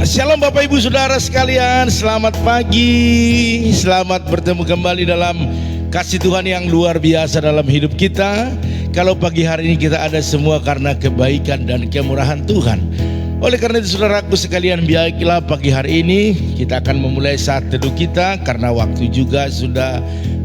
Shalom Bapak Ibu Saudara sekalian, selamat pagi. Selamat bertemu kembali dalam kasih Tuhan yang luar biasa dalam hidup kita. Kalau pagi hari ini kita ada semua karena kebaikan dan kemurahan Tuhan. Oleh karena itu saudaraku sekalian, baiklah pagi hari ini kita akan memulai saat teduh kita karena waktu juga sudah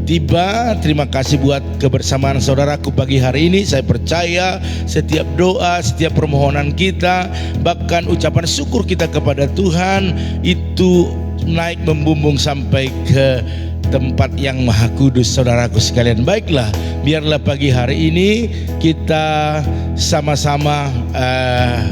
tiba. Terima kasih buat kebersamaan saudaraku pagi hari ini. Saya percaya setiap doa, setiap permohonan kita, bahkan ucapan syukur kita kepada Tuhan itu naik membumbung sampai ke tempat yang maha kudus saudaraku sekalian. Baiklah, biarlah pagi hari ini kita sama-sama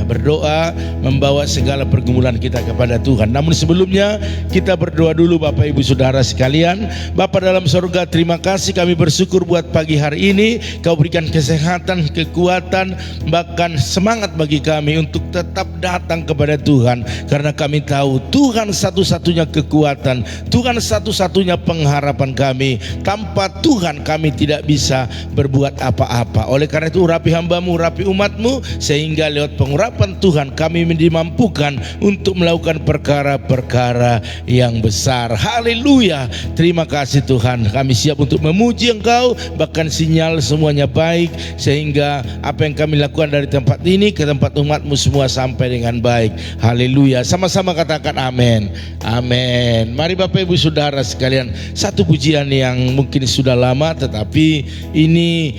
berdoa, membawa segala pergumulan kita kepada Tuhan. Namun sebelumnya kita berdoa dulu Bapak Ibu Saudara sekalian. Bapa dalam sorga, terima kasih, kami bersyukur buat pagi hari ini. Kau berikan kesehatan, kekuatan, bahkan semangat bagi kami untuk tetap datang kepada Tuhan. Karena kami tahu Tuhan satu-satunya kekuatan, Tuhan satu-satunya pengharapan kami. Tanpa Tuhan kami tidak bisa berbuat apa-apa. Oleh karena itu urapi hamba-Mu, urapi umat-Mu, sehingga lewat pengurapan Tuhan kami dimampukan untuk melakukan perkara-perkara yang besar. Haleluya. Terima kasih Tuhan. Kami siap untuk memuji Engkau, bahkan sinyal semuanya baik, sehingga apa yang kami lakukan dari tempat ini ke tempat umat-Mu semua sampai dengan baik. Haleluya. Sama-sama katakan amin. Amin. Mari Bapak Ibu Saudara sekalian, satu pujian yang mungkin sudah lama tetapi ini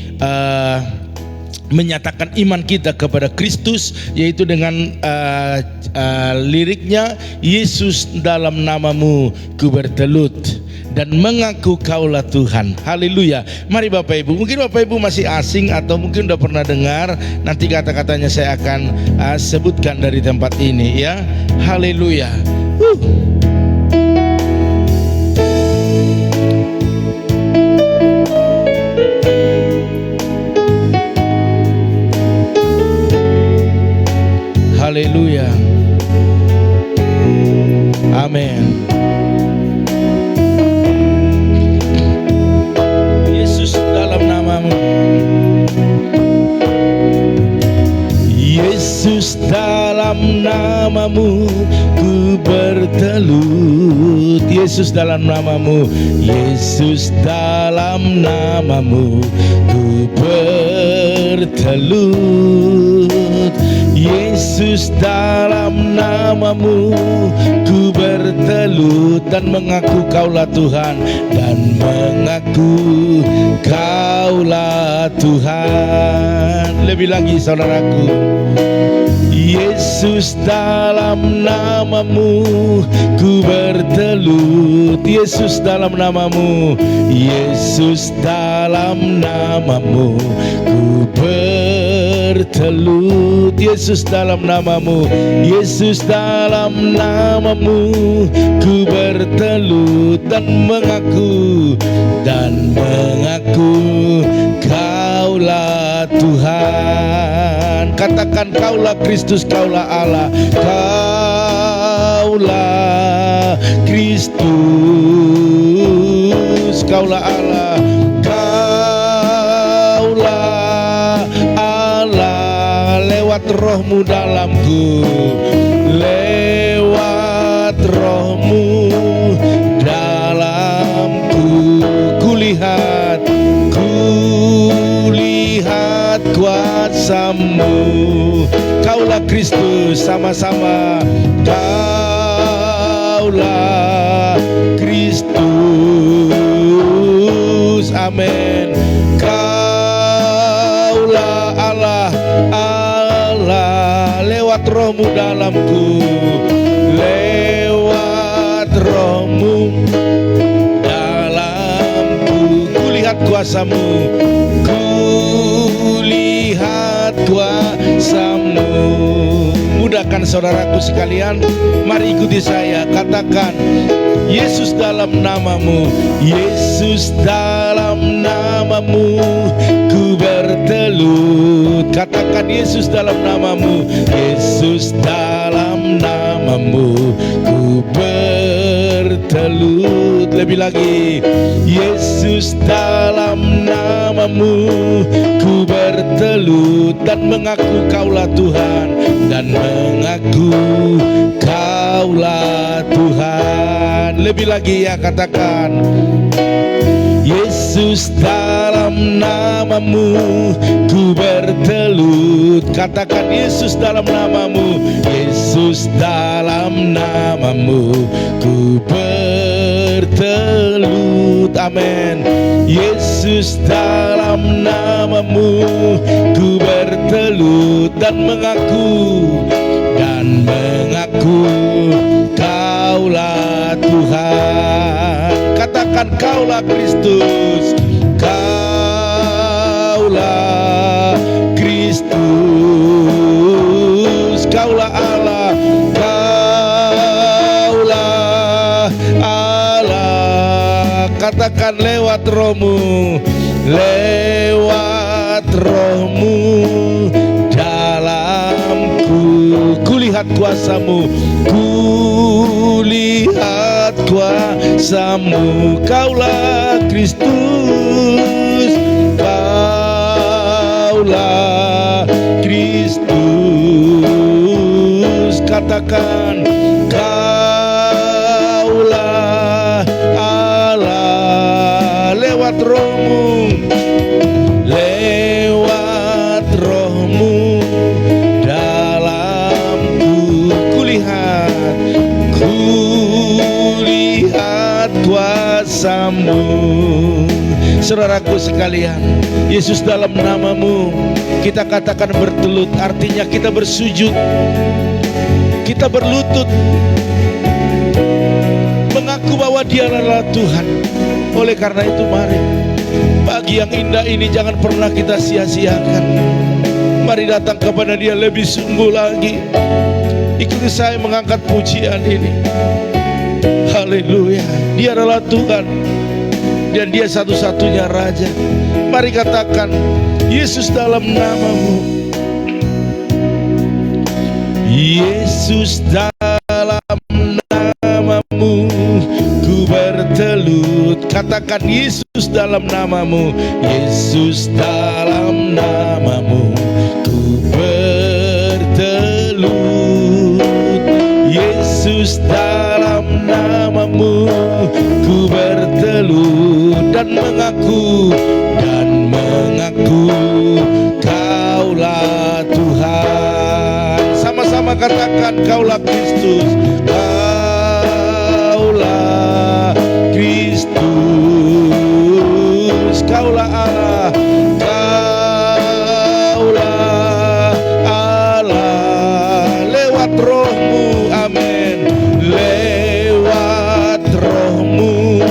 menyatakan iman kita kepada Kristus, yaitu dengan liriknya, Yesus dalam namamu ku bertelut dan mengaku kaulah Tuhan. Haleluya. Mari Bapak Ibu, mungkin Bapak Ibu masih asing atau mungkin udah pernah dengar, nanti kata-katanya saya akan sebutkan dari tempat ini ya. Haleluya. Haleluya. Amin. Yesus dalam namamu. Yesus dalam namamu ku bertelut. Yesus dalam namamu. Yesus dalam namamu ku bertelut. Yesus dalam namamu ku bertelut dan mengaku kaulah Tuhan, dan mengaku kaulah Tuhan. Lebih lagi saudaraku, Yesus dalam namamu ku bertelut. Yesus dalam namamu. Yesus dalam namamu ku bertelut. Yesus dalam namamu. Yesus dalam namamu ku bertelut dan mengaku kaulah Tuhan. Katakan kaulah Kristus, kaulah Allah, kaulah Kristus, kaulah Allah, kaulah Allah. Lewat rohmu dalamku, lewat rohmu dalamku, kulihat kuasamu. Kaulah Kristus, sama-sama. Kaulah Kristus, amin. Kaulah Allah, Allah. Lewat rohmu dalamku, lewat rohmu dalamku, kulihat kuasamu, kulihat kuasamu. Mudahkan saudaraku sekalian, mari ikuti saya, katakan Yesus dalam namamu. Yesus dalam namamu ku bertelut. Katakan Yesus dalam namamu. Yesus dalam namamu ku bertelut. Lebih lagi, Yesus, dalam namamu ku bertelut dan mengaku Kaulah Tuhan, dan mengaku Kaulah Tuhan. Lebih lagi ya, katakan, Yesus, dalam namamu ku bertelut. Katakan, Yesus, dalam namamu. Yesus, dalam namamu ku bertelut. Amin. Yesus, dalam namamu ku bertelut dan mengaku Kaulah Tuhan. Katakan, Kaulah Kristus, Kaulah Kristus, Kaulah Allah, Kaulah Allah. Katakan, lewat Roh-Mu, lewat Roh-Mu dalamku, kulihat kuasa-Mu, kulihat kuasa-Mu. Kaulah Kristus, Kaulah Kristus. Katakan, Kaulah Allah, lewat Roh-Mu, lewat Roh-Mu dalamku, kulihat kuasa-Mu. Saudaraku sekalian, Yesus, dalam namamu kita katakan bertelut, artinya kita bersujud, kita berlutut, mengaku bahwa Dia adalah Tuhan. Oleh karena itu, mari, pagi yang indah ini jangan pernah kita sia-siakan. Mari datang kepada Dia lebih sungguh lagi. Ikuti saya mengangkat pujian ini. Haleluya. Dia adalah Tuhan, dan Dia satu-satunya Raja. Mari katakan, Yesus, dalam namamu. Yesus, dalam namamu ku bertelut. Katakan, Yesus, dalam namamu. Yesus, dalam namamu ku bertelut. Yesus, dalam namamu ku bertelut dan mengaku Kaulah Tuhan. Sama-sama katakan, Kaulah Kristus, Kaulah Kristus, Kaulah Allah, Kaulah Allah, lewat Roh-Mu. Amin. Lewat Roh-Mu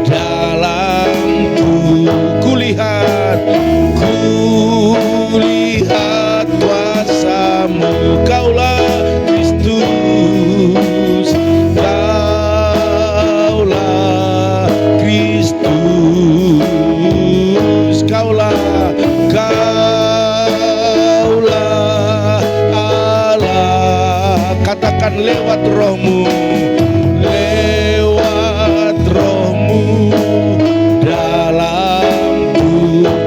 dalamku, kulihat kuasa-Mu. Kaulah Kristus, Kaulah Kristus, Kaulah Allah. Katakan, lewat Roh-Mu, lewat Roh-Mu dalamku,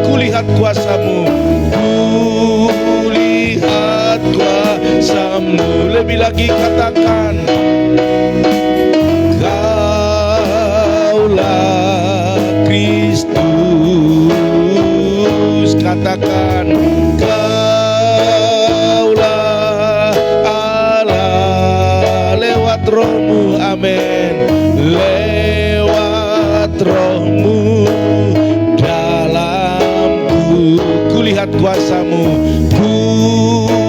kulihat kuasa-Mu, kulihat kuasa-Mu. Lebih lagi katakan, Kaulah Kristus. Katakan, Kaulah Allah, lewat Roh-Mu. Amin. Lewat Roh-Mu dalamku, kulihat kuasa-Mu,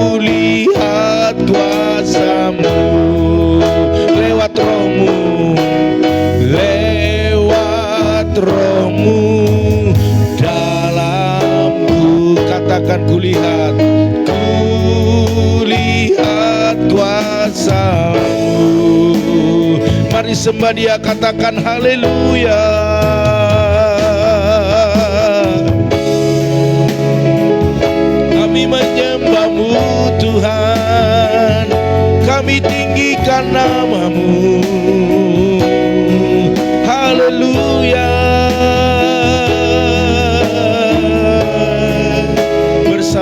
kulihat kuasa-Mu. Lewat Roh-Mu, lewat Roh-Mu dalamku. Katakan, kulihat kuasa-Mu. Mari sembah Dia, katakan haleluya. Kami menyembah-Mu Tuhan, kami tinggikan nama-Mu. Haleluya.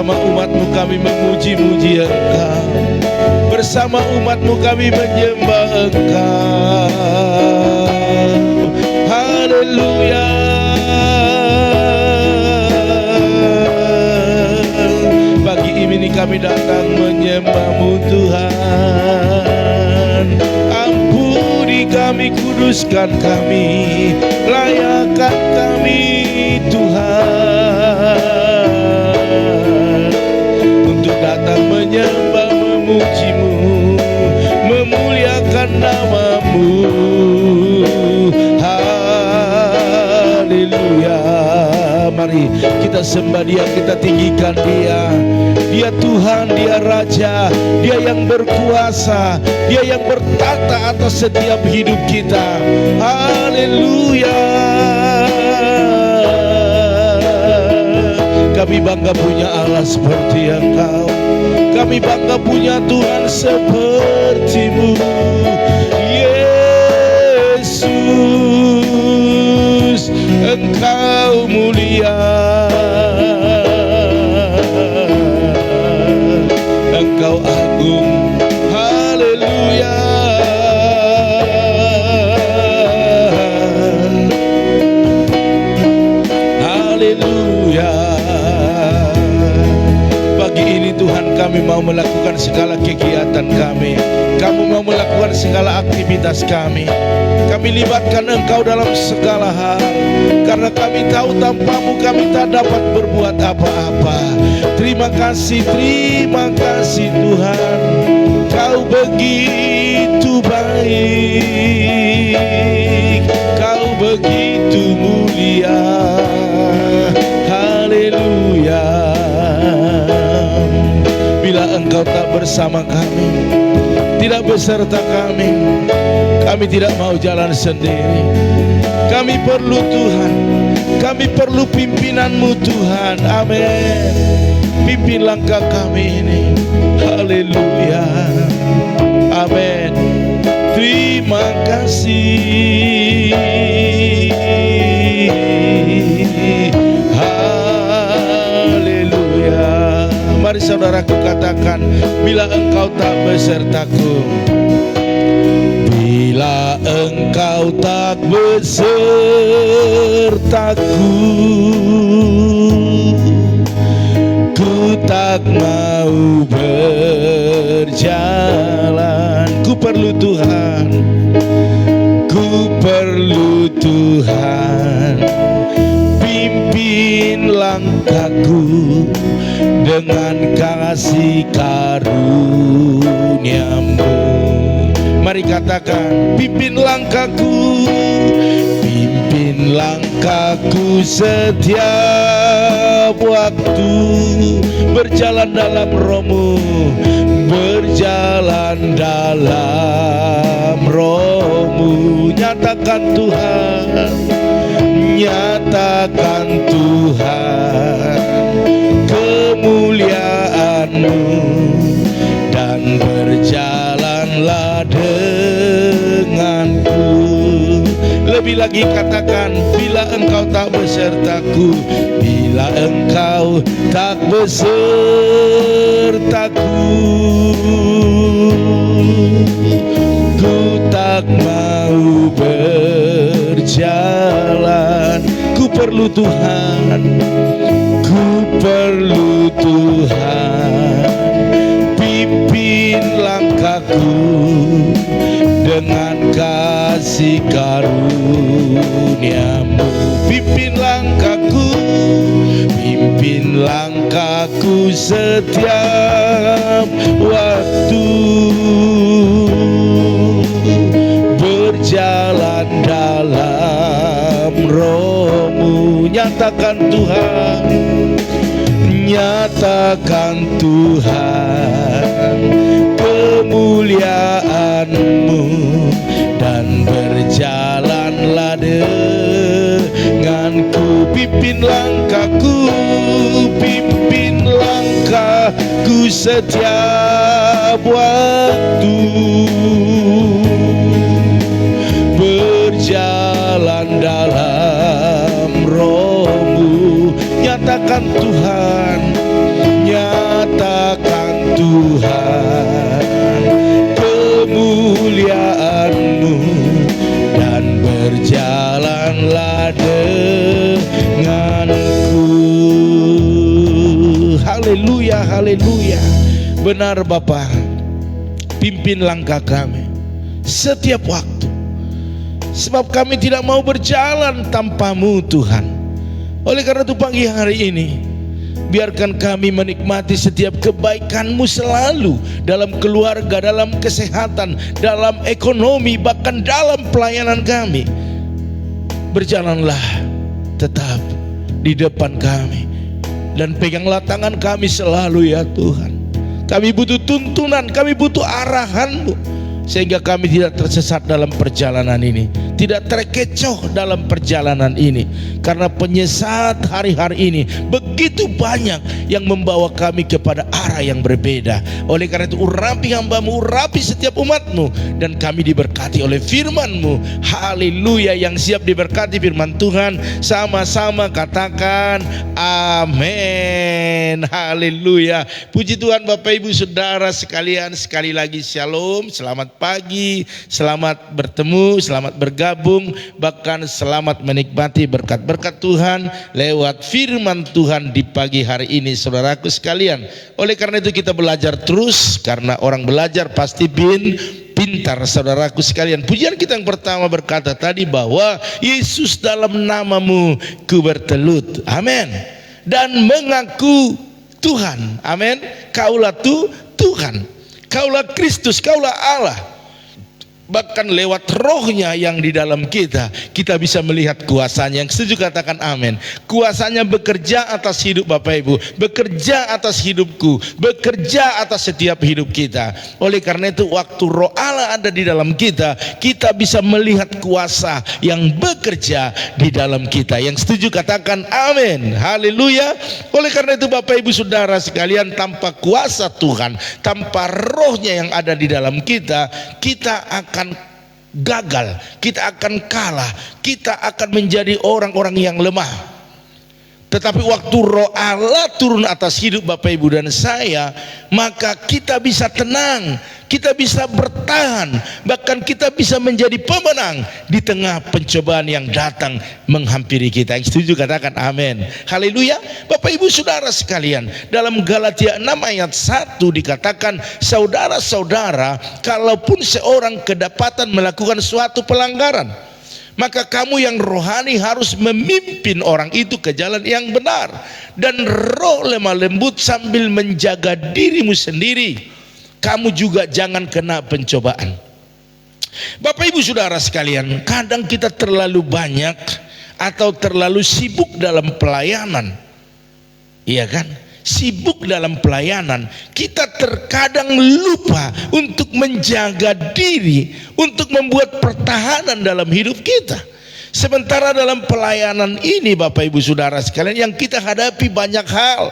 bersama umat-Mu kami memuji-muji Engkau. Bersama umat-Mu kami menyembah Engkau. Haleluya. Pagi ini kami datang menyembah-Mu Tuhan. Ampuni kami, kuduskan kami, layakkan kami Tuhan, untuk datang menyembah, memuji-Mu, memuliakan nama-Mu. Haleluya. Mari kita sembah Dia, kita tinggikan Dia. Dia Tuhan, Dia Raja, Dia yang berkuasa, Dia yang bertata atas setiap hidup kita. Haleluya. Kami bangga punya Allah seperti Engkau. Kami bangga punya Tuhan seperti-Mu, Yesus. Engkau mulia, Engkau agung. Haleluya. Haleluya. Pagi ini Tuhan, kami mau melakukan segala kegiatan kami. Kamu mau melakukan segala aktivitas kami. Kami libatkan Engkau dalam segala hal, karena kami tahu tanpa-Mu kami tak dapat berbuat apa-apa. Terima kasih Tuhan. Kau begitu baik, Kau begitu mulia. Haleluya. Bila Engkau tak bersama kami, tidak beserta kami, kami tidak mau jalan sendiri. Kami perlu Tuhan, kami perlu pimpinan-Mu Tuhan. Amin. Pimpin langkah kami ini. Haleluya. Amin. Terima kasih. Haleluya. Mari saudaraku katakan, bila Engkau tak besertaku, bila Engkau tak besertaku, ku tak mau berjalan. Ku perlu Tuhan, ku perlu Tuhan. Pimpin langkahku dengan kasih karunia-Mu. Mari katakan, pimpin langkahku, pimpin langkahku setiap waktu. Berjalan dalam Roh-Mu, berjalan dalam Roh-Mu. Nyatakan Tuhan, nyatakan Tuhan kemuliaan-Mu, dan berjalanlah denganku. Lebih lagi katakan, bila Engkau tak besertaku, bila Engkau tak besertaku, ku tak mau berjalan. Ku perlu Tuhan, ku perlu Tuhan. Pimpin langkahku dengan kasih karunia-Mu. Pimpin langkahku, pimpin langkahku setiap waktu. Berjalan dalam Roh-Mu. Nyatakan Tuhan, nyatakan Tuhan kemuliaan-Mu, dan berjalanlah denganku. Pimpin langkahku, pimpin langkahku setiap waktu. Berjalan dalam Roh-Mu. Nyatakan Tuhan, nyatakan Haleluya, haleluya. Benar Bapa, pimpin langkah kami setiap waktu, sebab kami tidak mau berjalan tanpa-Mu Tuhan. Oleh karena itu pagi hari ini, biarkan kami menikmati setiap kebaikan-Mu selalu dalam keluarga, dalam kesehatan, dalam ekonomi, bahkan dalam pelayanan kami. Berjalanlah tetap di depan kami dan peganglah tangan kami selalu ya Tuhan. Kami butuh tuntunan, kami butuh arahan-Mu, sehingga kami tidak tersesat dalam perjalanan ini, tidak terkecoh dalam perjalanan ini. Karena penyesat hari-hari ini begitu banyak yang membawa kami kepada arah yang berbeda. Oleh karena itu urapi hamba-Mu, urapi setiap umat-Mu, dan kami diberkati oleh firman-Mu. Haleluya. Yang siap diberkati firman Tuhan, sama-sama katakan amin. Haleluya. Puji Tuhan Bapak Ibu Saudara sekalian, sekali lagi shalom, selamat pagi, selamat bertemu, selamat bergabung, bahkan selamat menikmati berkat-berkat Tuhan lewat firman Tuhan di pagi hari ini saudaraku sekalian. Oleh karena itu kita belajar terus, karena orang belajar pasti pintar saudaraku sekalian. Pujian kita yang pertama berkata tadi bahwa Yesus dalam nama-Mu ku bertelut, amin, dan mengaku Tuhan, amin. Kaulah Tuhan, Kaulah Kristus, Kaulah Allah. Bahkan lewat rohnya yang di dalam kita, kita bisa melihat kuasanya. Yang setuju katakan amin. Kuasanya bekerja atas hidup Bapak Ibu, bekerja atas hidupku, bekerja atas setiap hidup kita. Oleh karena itu waktu roh Allah ada di dalam kita, kita bisa melihat kuasa yang bekerja di dalam kita. Yang setuju katakan amin. Haleluya. Oleh karena itu Bapak Ibu Saudara sekalian, tanpa kuasa Tuhan, tanpa rohnya yang ada di dalam kita, kita akan gagal, kita akan kalah, kita akan menjadi orang-orang yang lemah. Tetapi waktu roh Allah turun atas hidup Bapak Ibu dan saya, maka kita bisa tenang, kita bisa bertahan, bahkan kita bisa menjadi pemenang di tengah pencobaan yang datang menghampiri kita. Yang setuju katakan amin. Haleluya. Bapak Ibu Saudara sekalian, dalam Galatia 6 ayat 1 dikatakan, saudara-saudara, kalaupun seorang kedapatan melakukan suatu pelanggaran, maka kamu yang rohani harus memimpin orang itu ke jalan yang benar, dan roh lemah lembut sambil menjaga dirimu sendiri. Kamu juga jangan kena pencobaan. Bapak Ibu Saudara sekalian, kadang kita terlalu banyak atau terlalu sibuk dalam pelayanan, iya kan? Sibuk dalam pelayanan, kita terkadang lupa untuk menjaga diri, untuk membuat pertahanan dalam hidup kita. Sementara dalam pelayanan ini Bapak Ibu Saudara sekalian, yang kita hadapi banyak hal.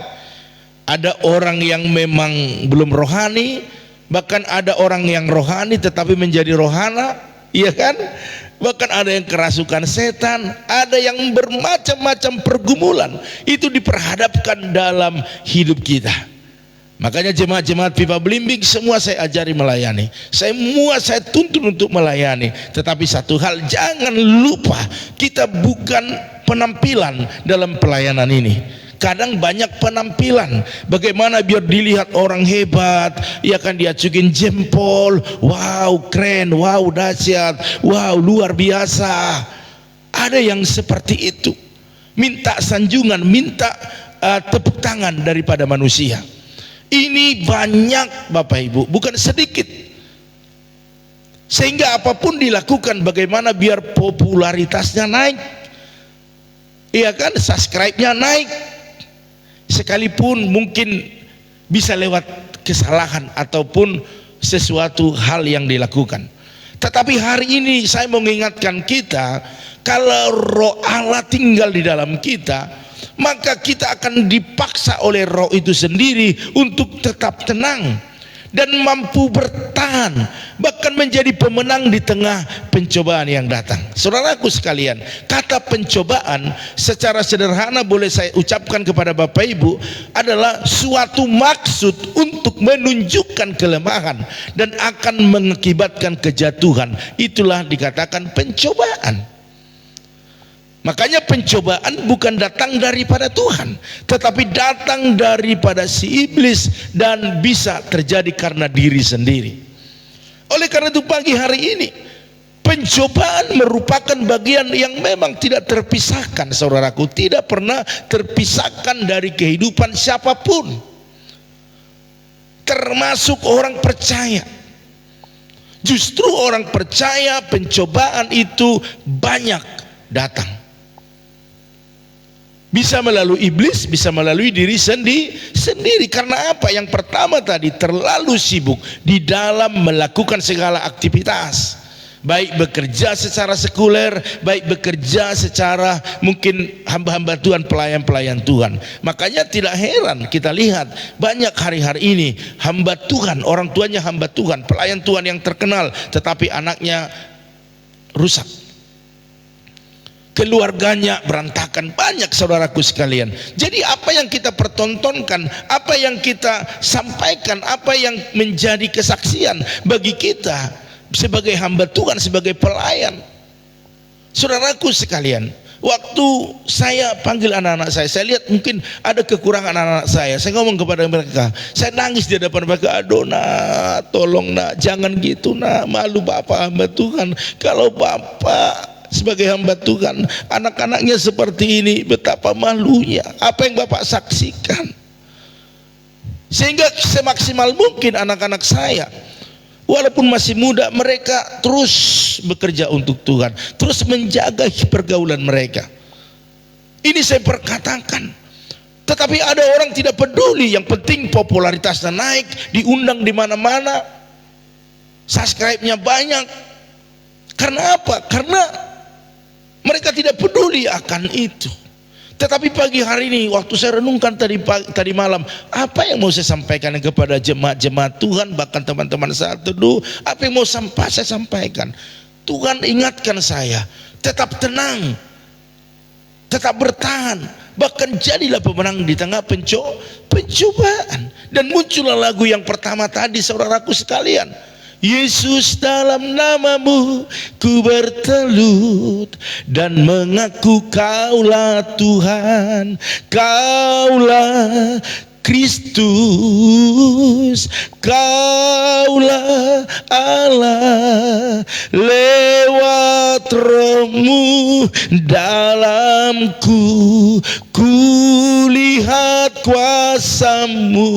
Ada orang yang memang belum rohani, bahkan ada orang yang rohani tetapi menjadi rohana, iya kan? Bahkan ada yang kerasukan setan, ada yang bermacam-macam pergumulan itu diperhadapkan dalam hidup kita. Makanya jemaat-jemaat Pipa Belimbing semua saya ajari melayani, semua saya tuntun untuk melayani. Tetapi satu hal, jangan lupa kita bukan penampilan dalam pelayanan ini. Kadang banyak penampilan, bagaimana biar dilihat orang hebat, ya kan, diacukin jempol, wow keren, wow dahsyat, wow luar biasa. Ada yang seperti itu, minta sanjungan, minta tepuk tangan daripada manusia. Ini banyak Bapak Ibu, bukan sedikit. Sehingga apapun dilakukan, bagaimana biar popularitasnya naik, iya kan, subscribe-nya naik, sekalipun mungkin bisa lewat kesalahan ataupun sesuatu hal yang dilakukan. Tetapi hari ini saya mau mengingatkan kita, kalau roh Allah tinggal di dalam kita, maka kita akan dipaksa oleh roh itu sendiri untuk tetap tenang dan mampu bertahan, bahkan menjadi pemenang di tengah pencobaan yang datang. Saudaraku sekalian, kata pencobaan secara sederhana boleh saya ucapkan kepada Bapak Ibu adalah suatu maksud untuk menunjukkan kelemahan dan akan mengakibatkan kejatuhan. Itulah dikatakan pencobaan. Makanya pencobaan bukan datang daripada Tuhan, tetapi datang daripada si iblis dan bisa terjadi karena diri sendiri. Oleh karena itu pagi hari ini, pencobaan merupakan bagian yang memang tidak terpisahkan, saudaraku, tidak pernah terpisahkan dari kehidupan siapapun, termasuk orang percaya. Justru orang percaya pencobaan itu banyak datang. Bisa melalui iblis, bisa melalui diri sendiri. Karena apa? Yang pertama tadi, terlalu sibuk di dalam melakukan segala aktivitas, baik bekerja secara sekuler, baik bekerja secara mungkin hamba-hamba Tuhan, pelayan-pelayan Tuhan. Makanya tidak heran kita lihat banyak hari-hari ini hamba Tuhan, orang tuanya hamba Tuhan, pelayan Tuhan yang terkenal, tetapi anaknya rusak, keluarganya berantakan. Banyak, saudaraku sekalian. Jadi apa yang kita pertontonkan, apa yang kita sampaikan, apa yang menjadi kesaksian bagi kita sebagai hamba Tuhan, sebagai pelayan. Saudaraku sekalian, waktu saya panggil anak-anak saya lihat mungkin ada kekurangan anak-anak saya ngomong kepada mereka, saya nangis di hadapan mereka, aduh nak, tolong nak, jangan gitu nak, malu bapak hamba Tuhan. Kalau bapak sebagai hamba Tuhan, anak-anaknya seperti ini, betapa malunya apa yang bapak saksikan. Sehingga semaksimal mungkin anak-anak saya, walaupun masih muda, mereka terus bekerja untuk Tuhan, terus menjaga pergaulan mereka. Ini saya perkatakan. Tetapi ada orang tidak peduli, yang penting popularitasnya naik, diundang di mana-mana, subscribe-nya banyak. Karena apa? Karena mereka tidak peduli akan itu. Tetapi pagi hari ini, waktu saya renungkan tadi malam, apa yang mau saya sampaikan kepada jemaat-jemaat Tuhan, bahkan teman-teman saat teduh, apa yang mau saya sampaikan? Tuhan ingatkan saya, tetap tenang, tetap bertahan, bahkan jadilah pemenang di tengah pencobaan. Dan muncullah lagu yang pertama tadi, saudaraku sekalian, Yesus, dalam namamu ku bertelut dan mengaku Kaulah Tuhan, Kaulah Kristus, Kaulah Allah. Lewat Roh-Mu dalamku, kulihat kuasa-Mu.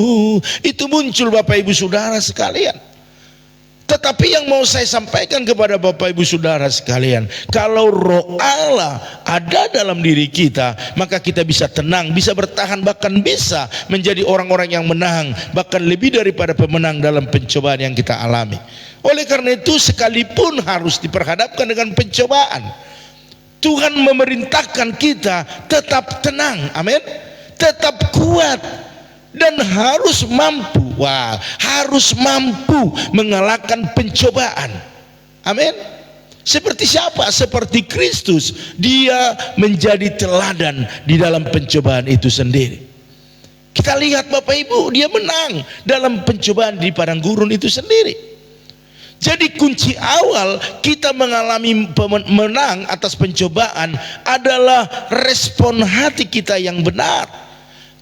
Itu muncul Bapak Ibu Saudara sekalian. Tetapi yang mau saya sampaikan kepada Bapak Ibu Saudara sekalian, kalau Roh Allah ada dalam diri kita, maka kita bisa tenang, bisa bertahan, bahkan bisa menjadi orang-orang yang menang, bahkan lebih daripada pemenang dalam pencobaan yang kita alami. Oleh karena itu, sekalipun harus diperhadapkan dengan pencobaan, Tuhan memerintahkan kita tetap tenang, amin, tetap kuat, dan harus mampu, harus mampu mengalahkan pencobaan. Amin. Seperti siapa? Seperti Kristus. Dia menjadi teladan di dalam pencobaan itu sendiri. Kita lihat Bapak Ibu, dia menang dalam pencobaan di padang gurun itu sendiri. Jadi kunci awal kita mengalami menang atas pencobaan adalah respon hati kita yang benar,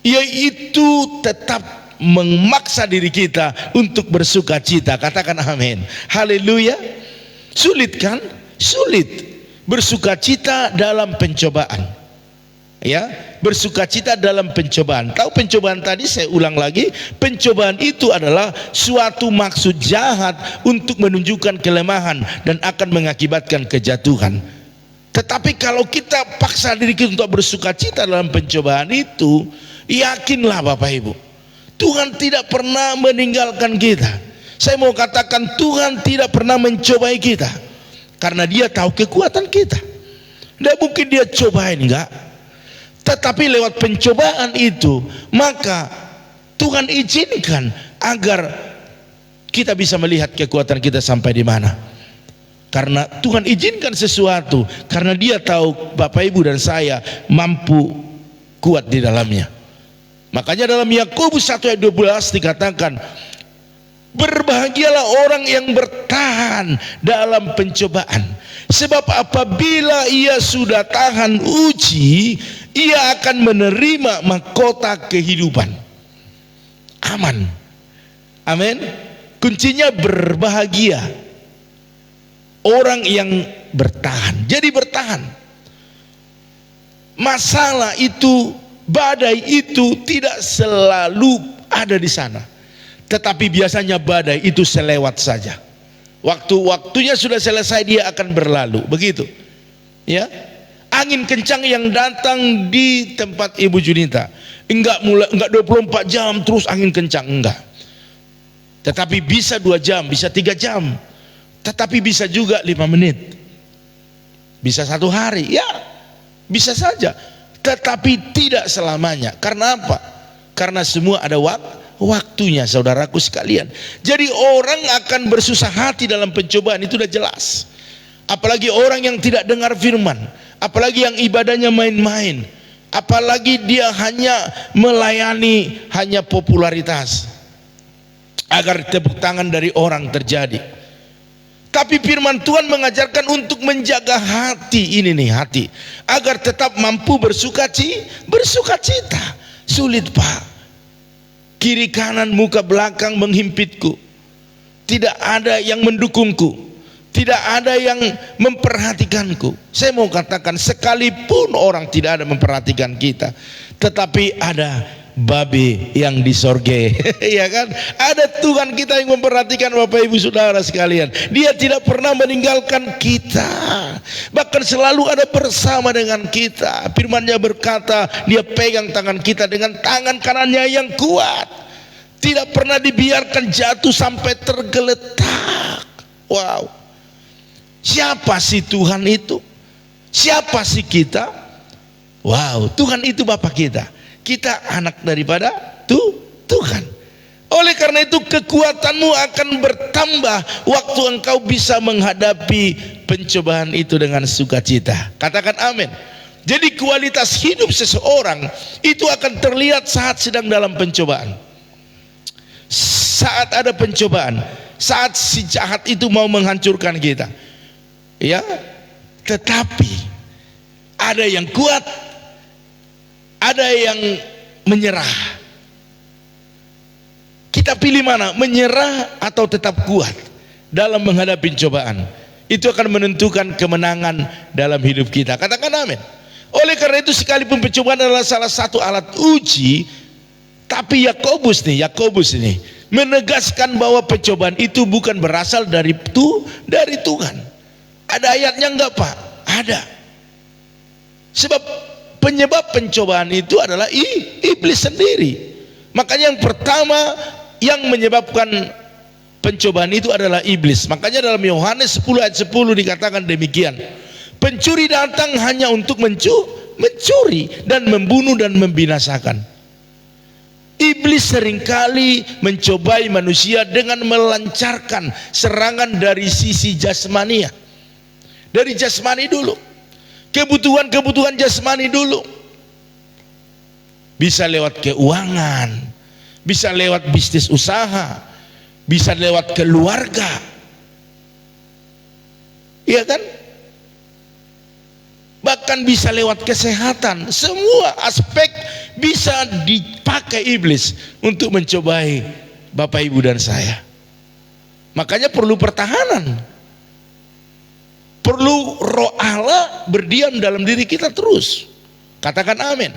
yaitu tetap memaksa diri kita untuk bersuka cita. Katakan amin. Haleluya. Sulit kan? Sulit bersuka cita dalam pencobaan. Ya, bersuka cita dalam pencobaan. Tahu pencobaan tadi, saya ulang lagi, pencobaan itu adalah suatu maksud jahat untuk menunjukkan kelemahan dan akan mengakibatkan kejatuhan. Tetapi kalau kita paksa diri kita untuk bersuka cita dalam pencobaan itu, yakinlah Bapak Ibu, Tuhan tidak pernah meninggalkan kita. Saya mau katakan, Tuhan tidak pernah mencobai kita, karena Dia tahu kekuatan kita. Tidak mungkin Dia cobain, enggak. Tetapi lewat pencobaan itu, maka Tuhan izinkan agar kita bisa melihat kekuatan kita sampai di mana. Karena Tuhan izinkan sesuatu, karena Dia tahu Bapak Ibu dan saya mampu kuat di dalamnya. Makanya dalam Yakobus 1 ayat 12 dikatakan, Berbahagialah orang yang bertahan dalam pencobaan, sebab apabila ia sudah tahan uji, ia akan menerima mahkota kehidupan. Aman. Amin. Kuncinya berbahagia orang yang bertahan. Jadi bertahan. Masalah itu, badai itu tidak selalu ada di sana, tetapi biasanya badai itu selewat saja. Waktu-waktunya sudah selesai, dia akan berlalu. Begitu. Ya. Angin kencang yang datang di tempat Ibu Junita enggak 24 jam terus angin kencang, enggak. Tetapi bisa 2 jam, bisa 3 jam. Tetapi bisa juga 5 menit. Bisa 1 hari, ya bisa saja. Tetapi tidak selamanya. Karena apa? Karena semua ada waktunya, saudaraku sekalian. Jadi orang akan bersusah hati dalam pencobaan, itu udah jelas. Apalagi orang yang tidak dengar firman, apalagi yang ibadahnya main-main, apalagi dia hanya melayani hanya popularitas agar tepuk tangan dari orang terjadi. Tapi firman Tuhan mengajarkan untuk menjaga hati ini nih, hati, agar tetap mampu bersukacita. Sulit, Pak. Kiri kanan muka belakang menghimpitku. Tidak ada yang mendukungku. Tidak ada yang memperhatikanku. Saya mau katakan, sekalipun orang tidak ada memperhatikan kita, tetapi ada Babe yang di sorge, ya kan? Ada Tuhan kita yang memperhatikan, Bapak Ibu Saudara sekalian. Dia tidak pernah meninggalkan kita, bahkan selalu ada bersama dengan kita. Firman-Nya berkata, Dia pegang tangan kita dengan tangan kanannya yang kuat. Tidak pernah dibiarkan jatuh sampai tergeletak. Wow. Siapa sih Tuhan itu? Siapa sih kita? Wow, Tuhan itu Bapa kita. Kita anak daripada Tuhan. Oleh karena itu kekuatanmu akan bertambah waktu engkau bisa menghadapi pencobaan itu dengan sukacita. Katakan amin. Jadi kualitas hidup seseorang itu akan terlihat saat sedang dalam pencobaan. Saat ada pencobaan, saat si jahat itu mau menghancurkan kita. Ya, tetapi ada yang kuat, ada yang menyerah. Kita pilih mana? Menyerah atau tetap kuat dalam menghadapi cobaan. Itu akan menentukan kemenangan dalam hidup kita. Katakan amin. Oleh karena itu sekalipun pencobaan adalah salah satu alat uji, tapi Yakobus ini menegaskan bahwa pencobaan itu bukan berasal dari Tuhan. Ada ayatnya enggak, Pak? Ada. Sebab penyebab pencobaan itu adalah iblis sendiri. Makanya yang pertama yang menyebabkan pencobaan itu adalah iblis. Makanya dalam Yohanes 10 ayat 10 dikatakan demikian. Pencuri datang hanya untuk mencuri dan membunuh dan membinasakan. Iblis seringkali mencobai manusia dengan melancarkan serangan dari sisi jasmania. Dari jasmani dulu. Kebutuhan jasmani dulu. Bisa lewat keuangan, bisa lewat bisnis usaha, bisa lewat keluarga. Iya kan? Bahkan bisa lewat kesehatan. Semua aspek bisa dipakai iblis untuk mencobai Bapak Ibu dan saya. Makanya perlu pertahanan. Perlu roh Allah berdiam dalam diri kita terus. Katakan amin.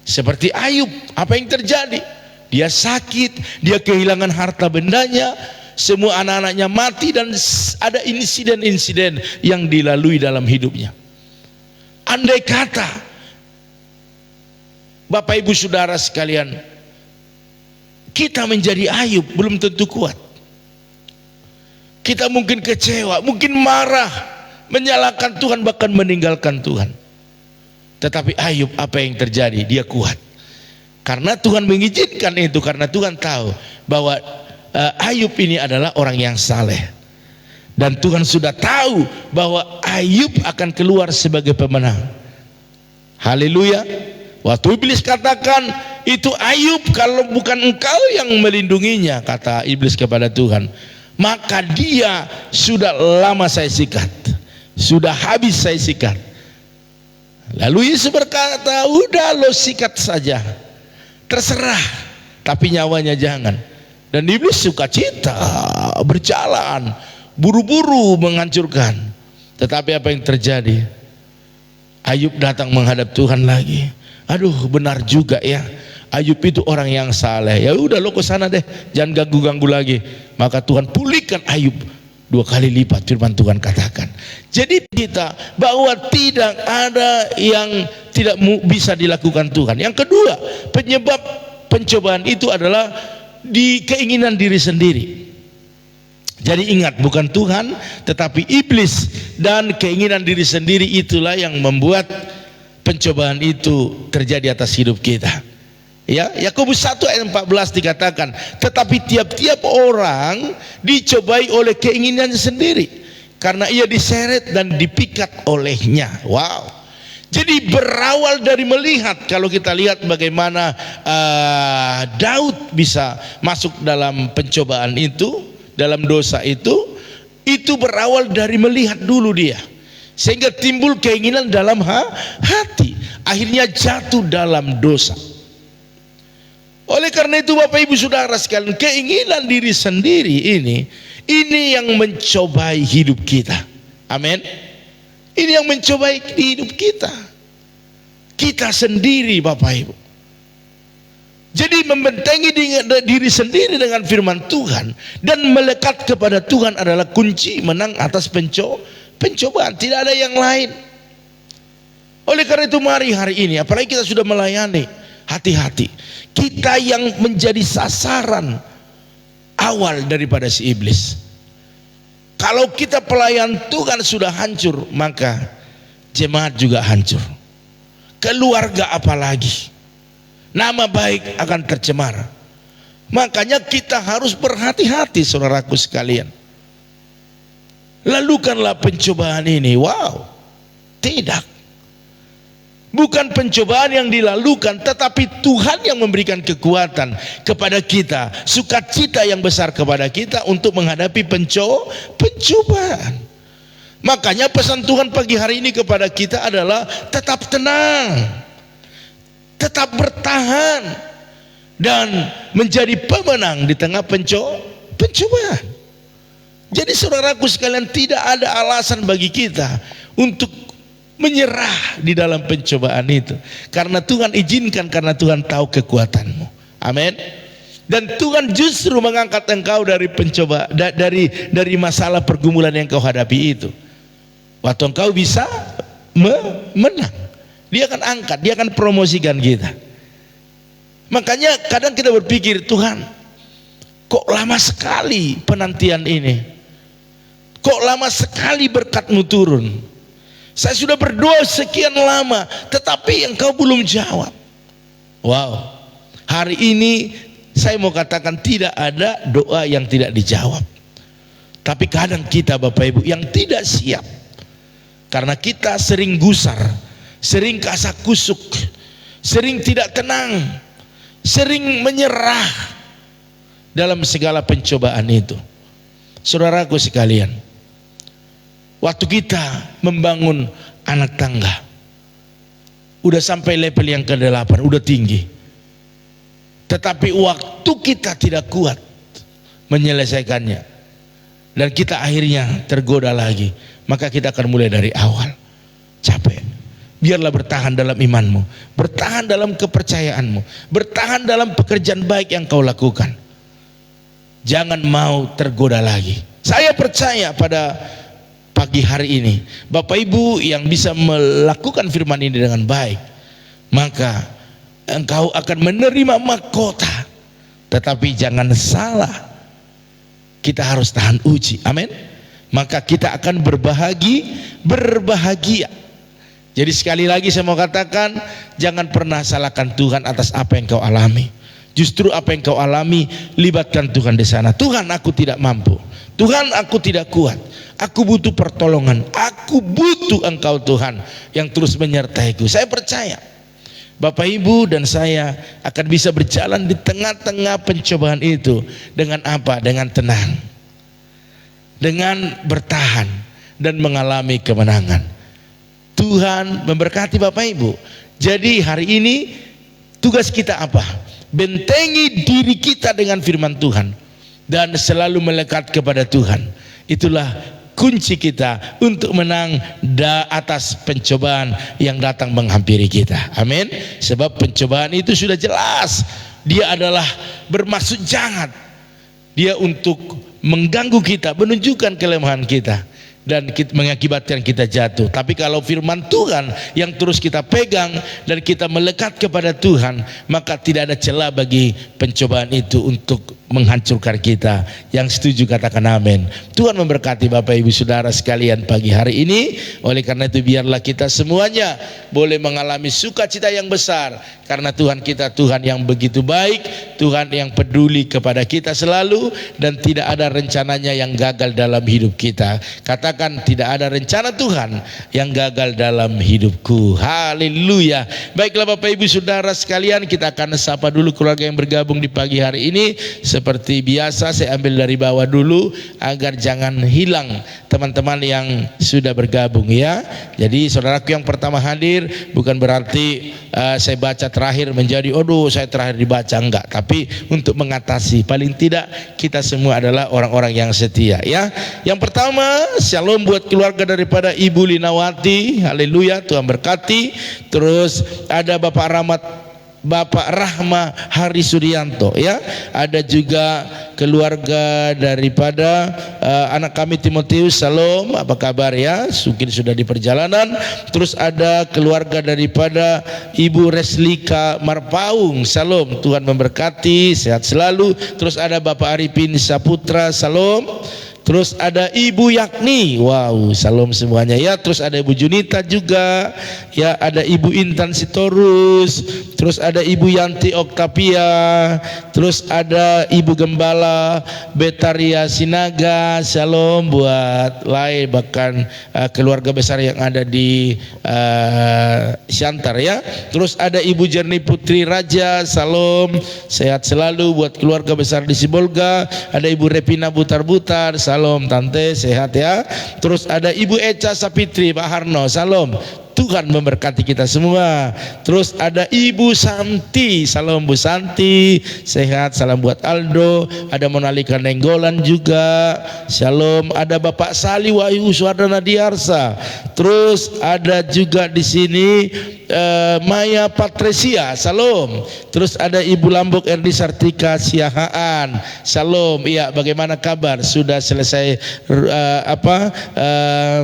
Seperti Ayub, apa yang terjadi? Dia sakit, dia kehilangan harta bendanya, semua anak-anaknya mati, dan ada insiden-insiden yang dilalui dalam hidupnya. Andai kata Bapak Ibu Saudara sekalian, kita menjadi Ayub, belum tentu kuat. Kita mungkin kecewa, mungkin marah, menyalahkan Tuhan, bahkan meninggalkan Tuhan. Tetapi Ayub, apa yang terjadi? Dia kuat. Karena Tuhan mengizinkan itu, karena Tuhan tahu bahwa Ayub ini adalah orang yang saleh. Dan Tuhan sudah tahu bahwa Ayub akan keluar sebagai pemenang. Haleluya. Waktu iblis katakan, itu Ayub kalau bukan engkau yang melindunginya, kata iblis kepada Tuhan, maka dia sudah lama saya sikat, sudah habis saya sikat. Lalu Yesus berkata, udah lo sikat saja, terserah, tapi nyawanya jangan. Dan iblis sukacita berjalan, buru-buru menghancurkan. Tetapi apa yang terjadi? Ayub datang menghadap Tuhan lagi. Aduh, benar juga ya, Ayub itu orang yang saleh. Ya udah, lo ke sana deh, jangan ganggu-ganggu lagi. Maka Tuhan pulihkan Ayub 2 kali lipat, firman Tuhan katakan. Jadi kita bahwa tidak ada yang tidak bisa dilakukan Tuhan. Yang kedua, penyebab pencobaan itu adalah di keinginan diri sendiri. Jadi ingat, bukan Tuhan tetapi iblis dan keinginan diri sendiri, itulah yang membuat pencobaan itu terjadi atas hidup kita. Ya, Yakobus 1 ayat 14 dikatakan, tetapi tiap-tiap orang dicobai oleh keinginannya sendiri, karena ia diseret dan dipikat olehnya. Wow. Jadi berawal dari melihat. Kalau kita lihat bagaimana Daud bisa masuk dalam pencobaan itu, dalam dosa itu berawal dari melihat dulu dia, sehingga timbul keinginan dalam hati, akhirnya jatuh dalam dosa. Oleh karena itu Bapak Ibu Saudara sekalian, keinginan diri sendiri ini yang mencobai hidup kita. Amin. Ini yang mencobai hidup kita. Kita sendiri Bapak Ibu. Jadi membentengi diri sendiri dengan firman Tuhan dan melekat kepada Tuhan adalah kunci menang atas pencobaan. Tidak ada yang lain. Oleh karena itu mari hari ini, apalagi kita sudah melayani, hati-hati. Kita yang menjadi sasaran awal daripada si iblis. Kalau kita pelayan Tuhan sudah hancur, maka jemaat juga hancur. Keluarga apalagi, nama baik akan tercemar. Makanya kita harus berhati-hati saudaraku sekalian. Lalukanlah pencobaan ini. Wow, tidak. Bukan pencobaan yang dilalukan, tetapi Tuhan yang memberikan kekuatan kepada kita, sukacita yang besar kepada kita untuk menghadapi pencobaan. Makanya pesan Tuhan pagi hari ini kepada kita adalah tetap tenang, tetap bertahan, dan menjadi pemenang di tengah pencobaan. Jadi saudaraku sekalian, tidak ada alasan bagi kita untuk menyerah di dalam pencobaan itu, karena Tuhan izinkan, karena Tuhan tahu kekuatanmu. Amin. Dan Tuhan justru mengangkat engkau dari dari masalah pergumulan yang kau hadapi itu. Waktu engkau bisa menang, Dia akan angkat, Dia akan promosikan kita. Makanya kadang kita berpikir, Tuhan, kok lama sekali penantian ini, kok lama sekali berkat-Mu turun. Saya sudah berdoa sekian lama, tetapi Engkau belum jawab. Wow, hari ini saya mau katakan tidak ada doa yang tidak dijawab. Tapi kadang kita Bapak Ibu yang tidak siap, karena kita sering gusar, sering kasak-kusuk, sering tidak tenang, sering menyerah dalam segala pencobaan itu. Saudaraku sekalian, waktu kita membangun anak tangga, udah sampai level yang ke-8, udah tinggi, tetapi waktu kita tidak kuat menyelesaikannya, dan kita akhirnya tergoda lagi, maka kita akan mulai dari awal. Capek. Biarlah bertahan dalam imanmu, bertahan dalam kepercayaanmu, bertahan dalam pekerjaan baik yang kau lakukan. Jangan mau tergoda lagi. Saya percaya pada pagi hari ini, Bapak Ibu yang bisa melakukan firman ini dengan baik, maka engkau akan menerima mahkota. Tetapi jangan salah, kita harus tahan uji. Amin. Maka kita akan berbahagia. Jadi sekali lagi saya mau katakan, jangan pernah salahkan Tuhan atas apa yang kau alami. Justru apa yang kau alami, libatkan Tuhan di sana. Tuhan, aku tidak mampu. Tuhan, aku tidak kuat. Aku butuh pertolongan. Aku butuh Engkau Tuhan yang terus menyertaiku. Saya percaya Bapak Ibu dan saya akan bisa berjalan di tengah-tengah pencobaan itu dengan apa? Dengan tenang, dengan bertahan dan mengalami kemenangan. Tuhan memberkati Bapak Ibu. Jadi hari ini tugas kita apa? Bentengi diri kita dengan firman Tuhan dan selalu melekat kepada Tuhan. Itulah kunci kita untuk menang atas pencobaan yang datang menghampiri kita. Amin. Sebab pencobaan itu sudah jelas, dia adalah bermaksud jahat. Dia untuk mengganggu kita, menunjukkan kelemahan kita, dan mengakibatkan kita jatuh. Tapi kalau firman Tuhan yang terus kita pegang dan kita melekat kepada Tuhan, maka tidak ada celah bagi pencobaan itu untuk menghancurkan kita. Yang setuju katakan amin. Tuhan memberkati Bapak Ibu Saudara sekalian pagi hari ini. Oleh karena itu biarlah kita semuanya boleh mengalami sukacita yang besar, karena Tuhan kita Tuhan yang begitu baik, Tuhan yang peduli kepada kita selalu, dan tidak ada rencananya yang gagal dalam hidup kita. Katakan, tidak ada rencana Tuhan yang gagal dalam hidupku. Haleluya. Baiklah Bapak Ibu Saudara sekalian, kita akan sapa dulu keluarga yang bergabung di pagi hari ini. Seperti biasa saya ambil dari bawah dulu agar jangan hilang teman-teman yang sudah bergabung ya. Jadi saudaraku yang pertama hadir bukan berarti saya baca terakhir menjadi saya terakhir dibaca, enggak, tapi untuk mengatasi, paling tidak kita semua adalah orang-orang yang setia ya. Yang pertama, shalom buat keluarga daripada Ibu Linawati. Haleluya, Tuhan berkati. Terus ada Bapak Rahma Hari Suryanto ya. Ada juga keluarga daripada anak kami Timotius. Shalom, apa kabar ya? Mungkin sudah di perjalanan. Terus ada keluarga daripada Ibu Reslika Marpaung. Shalom, Tuhan memberkati, sehat selalu. Terus ada Bapak Arifin Saputra. Shalom. Terus ada Ibu Yakni, wow, salam semuanya ya. Terus ada Ibu Junita juga, ya. Ada Ibu Intan Sitorus. Terus ada Ibu Yanti Oktavia. Terus ada Ibu Gembala Betaria Sinaga. Shalom buat lain, bahkan keluarga besar yang ada di Siantar ya. Terus ada Ibu Jernih Putri Raja. Shalom, sehat selalu buat keluarga besar di Sibolga. Ada Ibu Repina Butar-Butar. Salam Tante, sehat ya. Terus ada Ibu Eca Sapitri, Pak Harno. Salam, Tuhan memberkati kita semua. Terus ada Ibu Santi. Salam Bu Santi, sehat. Salam buat Aldo. Ada Monalika Nenggolan juga. Shalom. Ada Bapak Sali Wahyu Suardana Diarsa. Terus ada juga di sini Maya Patresia. Salam. Terus ada Ibu Lambok Erdi Sartika Siahaan. Salam. Iya, bagaimana kabar? Sudah selesai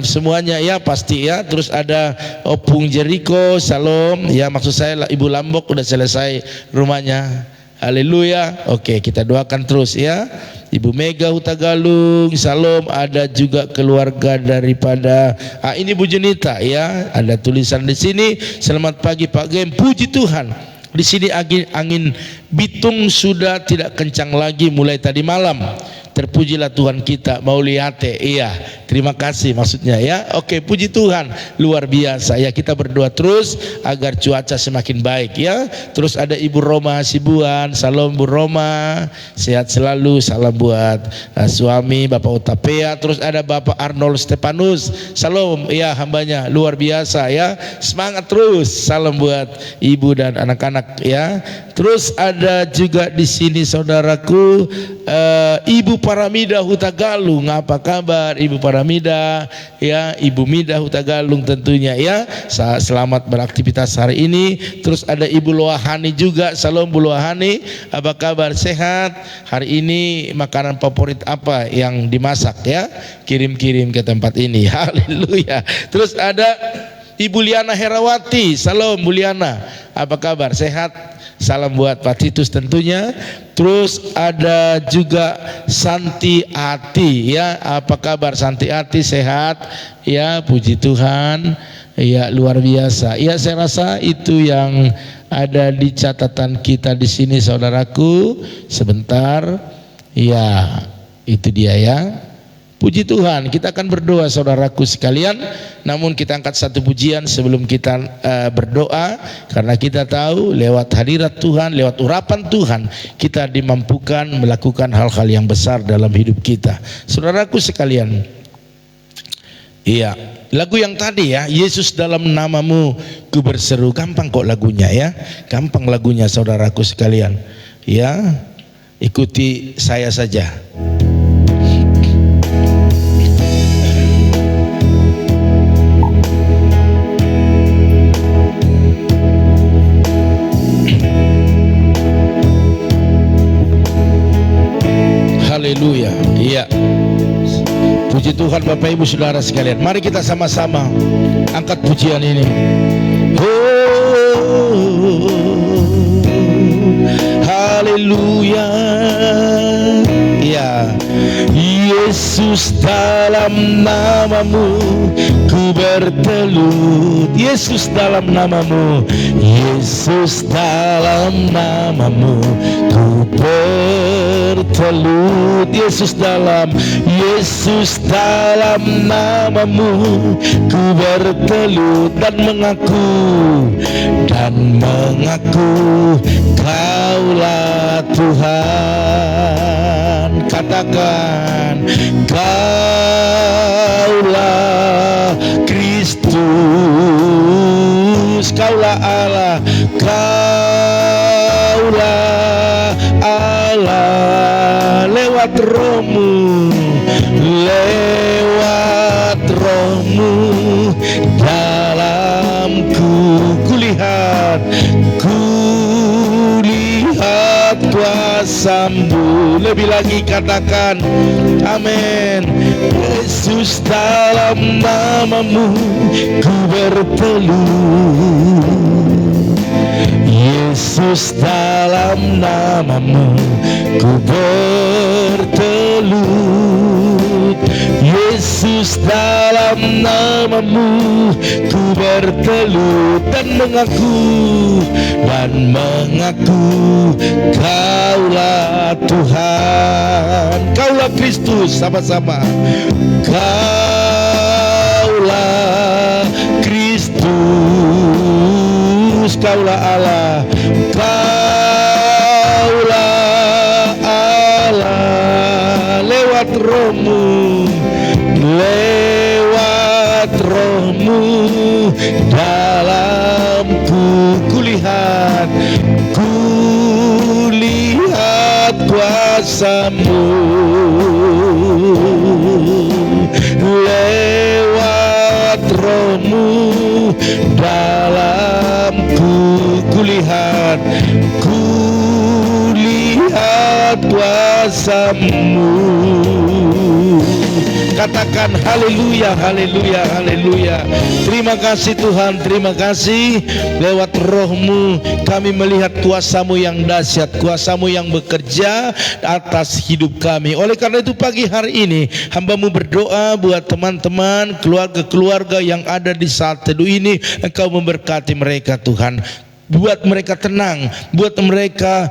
semuanya ya pasti ya. Terus ada Opung Jericho. Salam. Ya, maksud saya Ibu Lambok udah selesai rumahnya. Haleluya. Oke, kita doakan terus ya. Ibu Mega Hutagalung. Salam. Ada juga keluarga daripada ini Bu Junita ya. Ada tulisan di sini. Selamat pagi Pak Gem. Puji Tuhan. Di sini angin Bitung sudah tidak kencang lagi mulai tadi malam. Terpujilah Tuhan kita, Mauliate. Iya, terima kasih maksudnya ya. Oke, puji Tuhan, luar biasa ya. Kita berdoa terus agar cuaca semakin baik ya. Terus ada Ibu Roma Sibuan. Salam Bu Roma, sehat selalu. Salam buat suami Bapak Utapea. Terus ada Bapak Arnold Stepanus. Salam ya, hambanya luar biasa ya. Semangat terus. Salam buat ibu dan anak-anak ya. Terus ada juga di sini saudaraku Ibu Paramida Hutagalung. Apa kabar Ibu Paramida ya? Ibu Mida Hutagalung tentunya ya. Selamat beraktivitas hari ini. Terus ada Ibu Loahani juga. Salam Bu Loahani, apa kabar? Sehat? Hari ini makanan favorit apa yang dimasak ya? Kirim-kirim ke tempat ini. Haleluya. Terus ada Ibu Liana Herawati. Salam Bu Liana, apa kabar? Sehat? Salam buat Pak Titus tentunya. Terus ada juga Santi Ati ya. Apa kabar Santi Ati? Sehat ya, puji Tuhan ya, luar biasa ya. Saya rasa itu yang ada di catatan kita di sini saudaraku. Sebentar ya, itu dia ya. Puji Tuhan, kita akan berdoa saudaraku sekalian. Namun kita angkat satu pujian sebelum kita berdoa, karena kita tahu lewat hadirat Tuhan, lewat urapan Tuhan, kita dimampukan melakukan hal-hal yang besar dalam hidup kita. Saudaraku sekalian, iya, lagu yang tadi ya, Yesus dalam namamu ku berseru, gampang kok lagunya ya, gampang lagunya saudaraku sekalian. Ya, ikuti saya saja. Haleluya. Iya. Puji Tuhan Bapak Ibu Saudara sekalian. Mari kita sama-sama angkat pujian ini. Haleluya. Ya, Yesus dalam namamu ku bertelut. Yesus dalam namamu, Yesus dalam namamu ku bertelut. Yesus dalam namamu ku bertelut dan mengaku Kaulah Tuhan. Katakan, Kaulah Kristus, Kaulah Allah, Kaulah Allah. Lewat rohmu dalamku kulihat kuasamu. Lebih lagi katakan amin. Yesus dalam namamu ku bertelut. Yesus dalam namamu ku bertelut. Yesus dalam namamu ku bertelut dan mengaku Kaulah Tuhan, Kaulah Kristus. Sama-sama, Kaulah Kristus, Kaulah Allah, Kaulah Allah. Lewat rohmu dalamku kulihat kuasamu. Lewat rohmu dalamku kulihat kuasamu. Katakan haleluya, haleluya, haleluya. Terima kasih Tuhan, terima kasih. Lewat rohmu kami melihat kuasamu yang dahsyat, kuasamu yang bekerja atas hidup kami. Oleh karena itu pagi hari ini hamba-Mu berdoa buat teman-teman, keluarga-keluarga yang ada di saat teduh ini. Engkau memberkati mereka Tuhan. Buat mereka tenang, buat mereka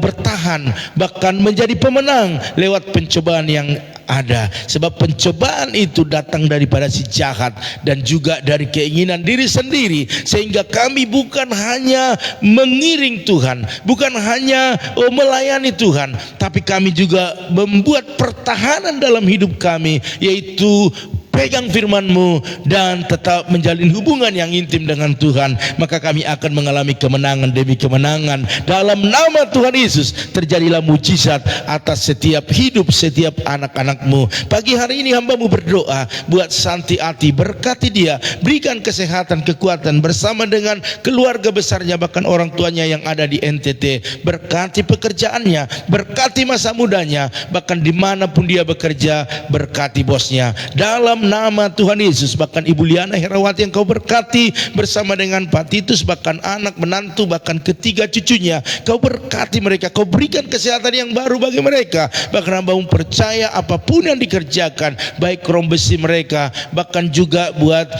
bertahan, bahkan menjadi pemenang lewat pencobaan yang ada. Sebab pencobaan itu datang daripada si jahat dan juga dari keinginan diri sendiri. Sehingga kami bukan hanya mengiring Tuhan, bukan hanya melayani Tuhan, tapi kami juga membuat pertahanan dalam hidup kami, yaitu pegang firman-Mu dan tetap menjalin hubungan yang intim dengan Tuhan. Maka kami akan mengalami kemenangan demi kemenangan. Dalam nama Tuhan Yesus terjadilah mujizat atas setiap hidup setiap anak-anak-Mu. Pagi hari ini hamba-Mu berdoa buat Santi Ati, berkati dia, berikan kesehatan, kekuatan bersama dengan keluarga besarnya, bahkan orang tuanya yang ada di NTT. Berkati pekerjaannya, berkati masa mudanya, bahkan dimanapun dia bekerja, berkati bosnya. Dalam dalam nama Tuhan Yesus. Bahkan Ibu Liana Herawati yang kau berkati bersama dengan Pak Titus, bahkan anak, menantu, bahkan ketiga cucunya, kau berkati mereka, kau berikan kesehatan yang baru bagi mereka. Bahkan hambamu percaya apapun yang dikerjakan, baik krom besi mereka, bahkan juga buat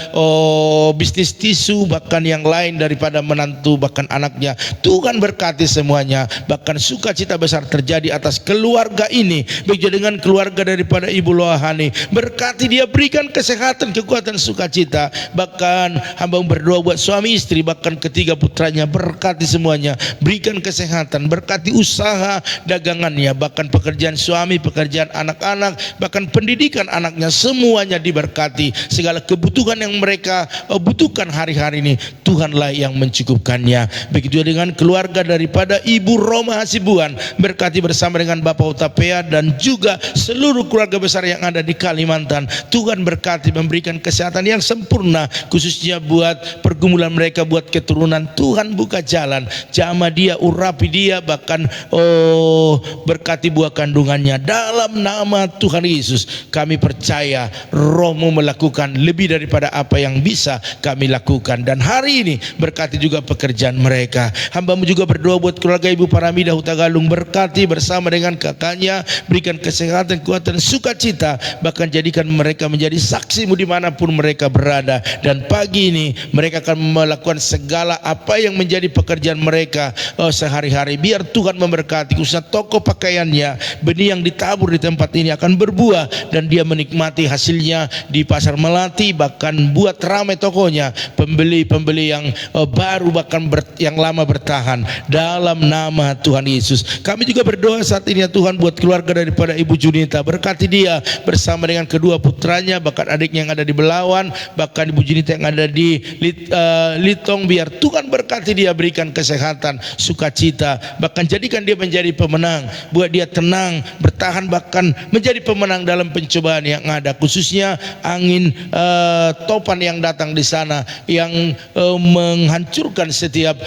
bisnis tisu, bahkan yang lain daripada menantu, bahkan anaknya, Tuhan berkati semuanya. Bahkan sukacita besar terjadi atas keluarga ini, begitu dengan keluarga daripada Ibu Lohani, berkati dia, berikan kesehatan, kekuatan, sukacita. Bahkan hamba berdoa buat suami istri, bahkan ketiga putranya, berkati semuanya, berikan kesehatan, berkati usaha dagangannya, bahkan pekerjaan suami, pekerjaan anak-anak, bahkan pendidikan anaknya, semuanya diberkati. Segala kebutuhan yang mereka butuhkan hari-hari ini, Tuhanlah yang mencukupkannya. Begitu dengan keluarga daripada Ibu Roma Hasibuan, berkati bersama dengan Bapak Utapea dan juga seluruh keluarga besar yang ada di Kalimantan. Tuhan berkati, memberikan kesehatan yang sempurna, khususnya buat pergumulan mereka, buat keturunan. Tuhan buka jalan, jamah dia, urapi dia, bahkan berkati buah kandungannya. Dalam nama Tuhan Yesus kami percaya Roh-Mu melakukan lebih daripada apa yang bisa kami lakukan. Dan hari ini berkati juga pekerjaan mereka. Hamba-Mu juga berdoa buat keluarga Ibu Paramida Hutagalung, berkati bersama dengan kakaknya, berikan kesehatan, kekuatan, sukacita, bahkan jadikan mereka menjadi saksi-Mu dimanapun mereka berada. Dan pagi ini mereka akan melakukan segala apa yang menjadi pekerjaan mereka sehari-hari. Biar Tuhan memberkati, khususnya toko pakaiannya, benih yang ditabur di tempat ini akan berbuah dan dia menikmati hasilnya di Pasar Melati, bahkan buat ramai tokonya, pembeli-pembeli yang baru, bahkan yang lama bertahan. Dalam nama Tuhan Yesus kami juga berdoa saat ini ya Tuhan, buat keluarga daripada Ibu Junita, berkati dia bersama dengan kedua putranya, bahkan adiknya yang ada di Belawan, bahkan Ibu Junita yang ada di Litong. Biar Tuhan berkati dia, berikan kesehatan, sukacita, bahkan jadikan dia menjadi pemenang, buat dia tenang, bertahan, bahkan menjadi pemenang dalam pencobaan yang ada, khususnya angin topan yang datang di sana yang menghancurkan setiap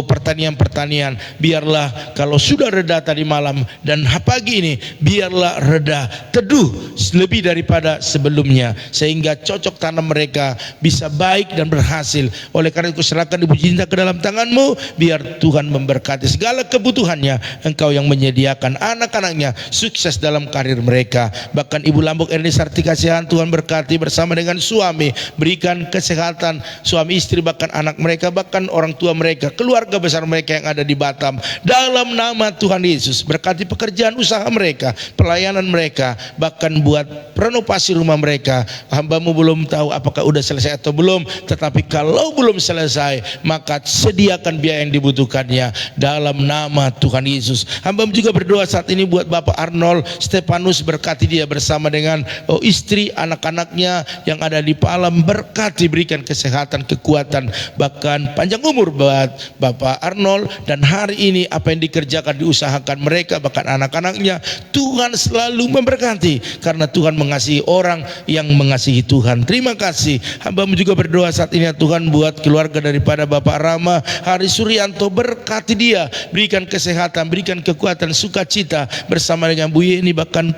pertanian-pertanian. Biarlah kalau sudah reda tadi malam dan pagi ini, biarlah reda, teduh lebih daripada sebelumnya, sehingga cocok tanam mereka bisa baik dan berhasil. Oleh karena itu serahkan Ibu Cinta ke dalam tangan-Mu, biar Tuhan memberkati segala kebutuhannya. Engkau yang menyediakan anak-anaknya sukses dalam karir mereka. Bahkan Ibu Lambok Erni Sartika Sihan, Tuhan berkati bersama dengan suami, berikan kesehatan suami istri, bahkan anak mereka, bahkan orang tua mereka, keluarga besar mereka yang ada di Batam. Dalam nama Tuhan Yesus berkati pekerjaan usaha mereka, pelayanan mereka, bahkan buat renovasi rumah mereka. Hamba-Mu belum tahu apakah udah selesai atau belum, tetapi kalau belum selesai maka sediakan biaya yang dibutuhkannya. Dalam nama Tuhan Yesus Hamba-Mu juga berdoa saat ini buat Bapak Arnold Stefanus, berkati dia bersama dengan istri, anak-anaknya yang ada di Palam, berkati, berikan kesehatan, kekuatan, bahkan panjang umur buat Bapak Arnold. Dan hari ini apa yang dikerjakan, diusahakan mereka, bahkan anak-anaknya, Tuhan selalu memberkati, karena Tuhan mengasihi orang yang mengasihi Tuhan. Terima kasih. Hamba-Mu juga berdoa saat ini ya Tuhan, buat keluarga daripada Bapak Rama Hari Suryanto, berkati dia, berikan kesehatan, berikan kekuatan, sukacita bersama dengan Bu Yeni, bahkan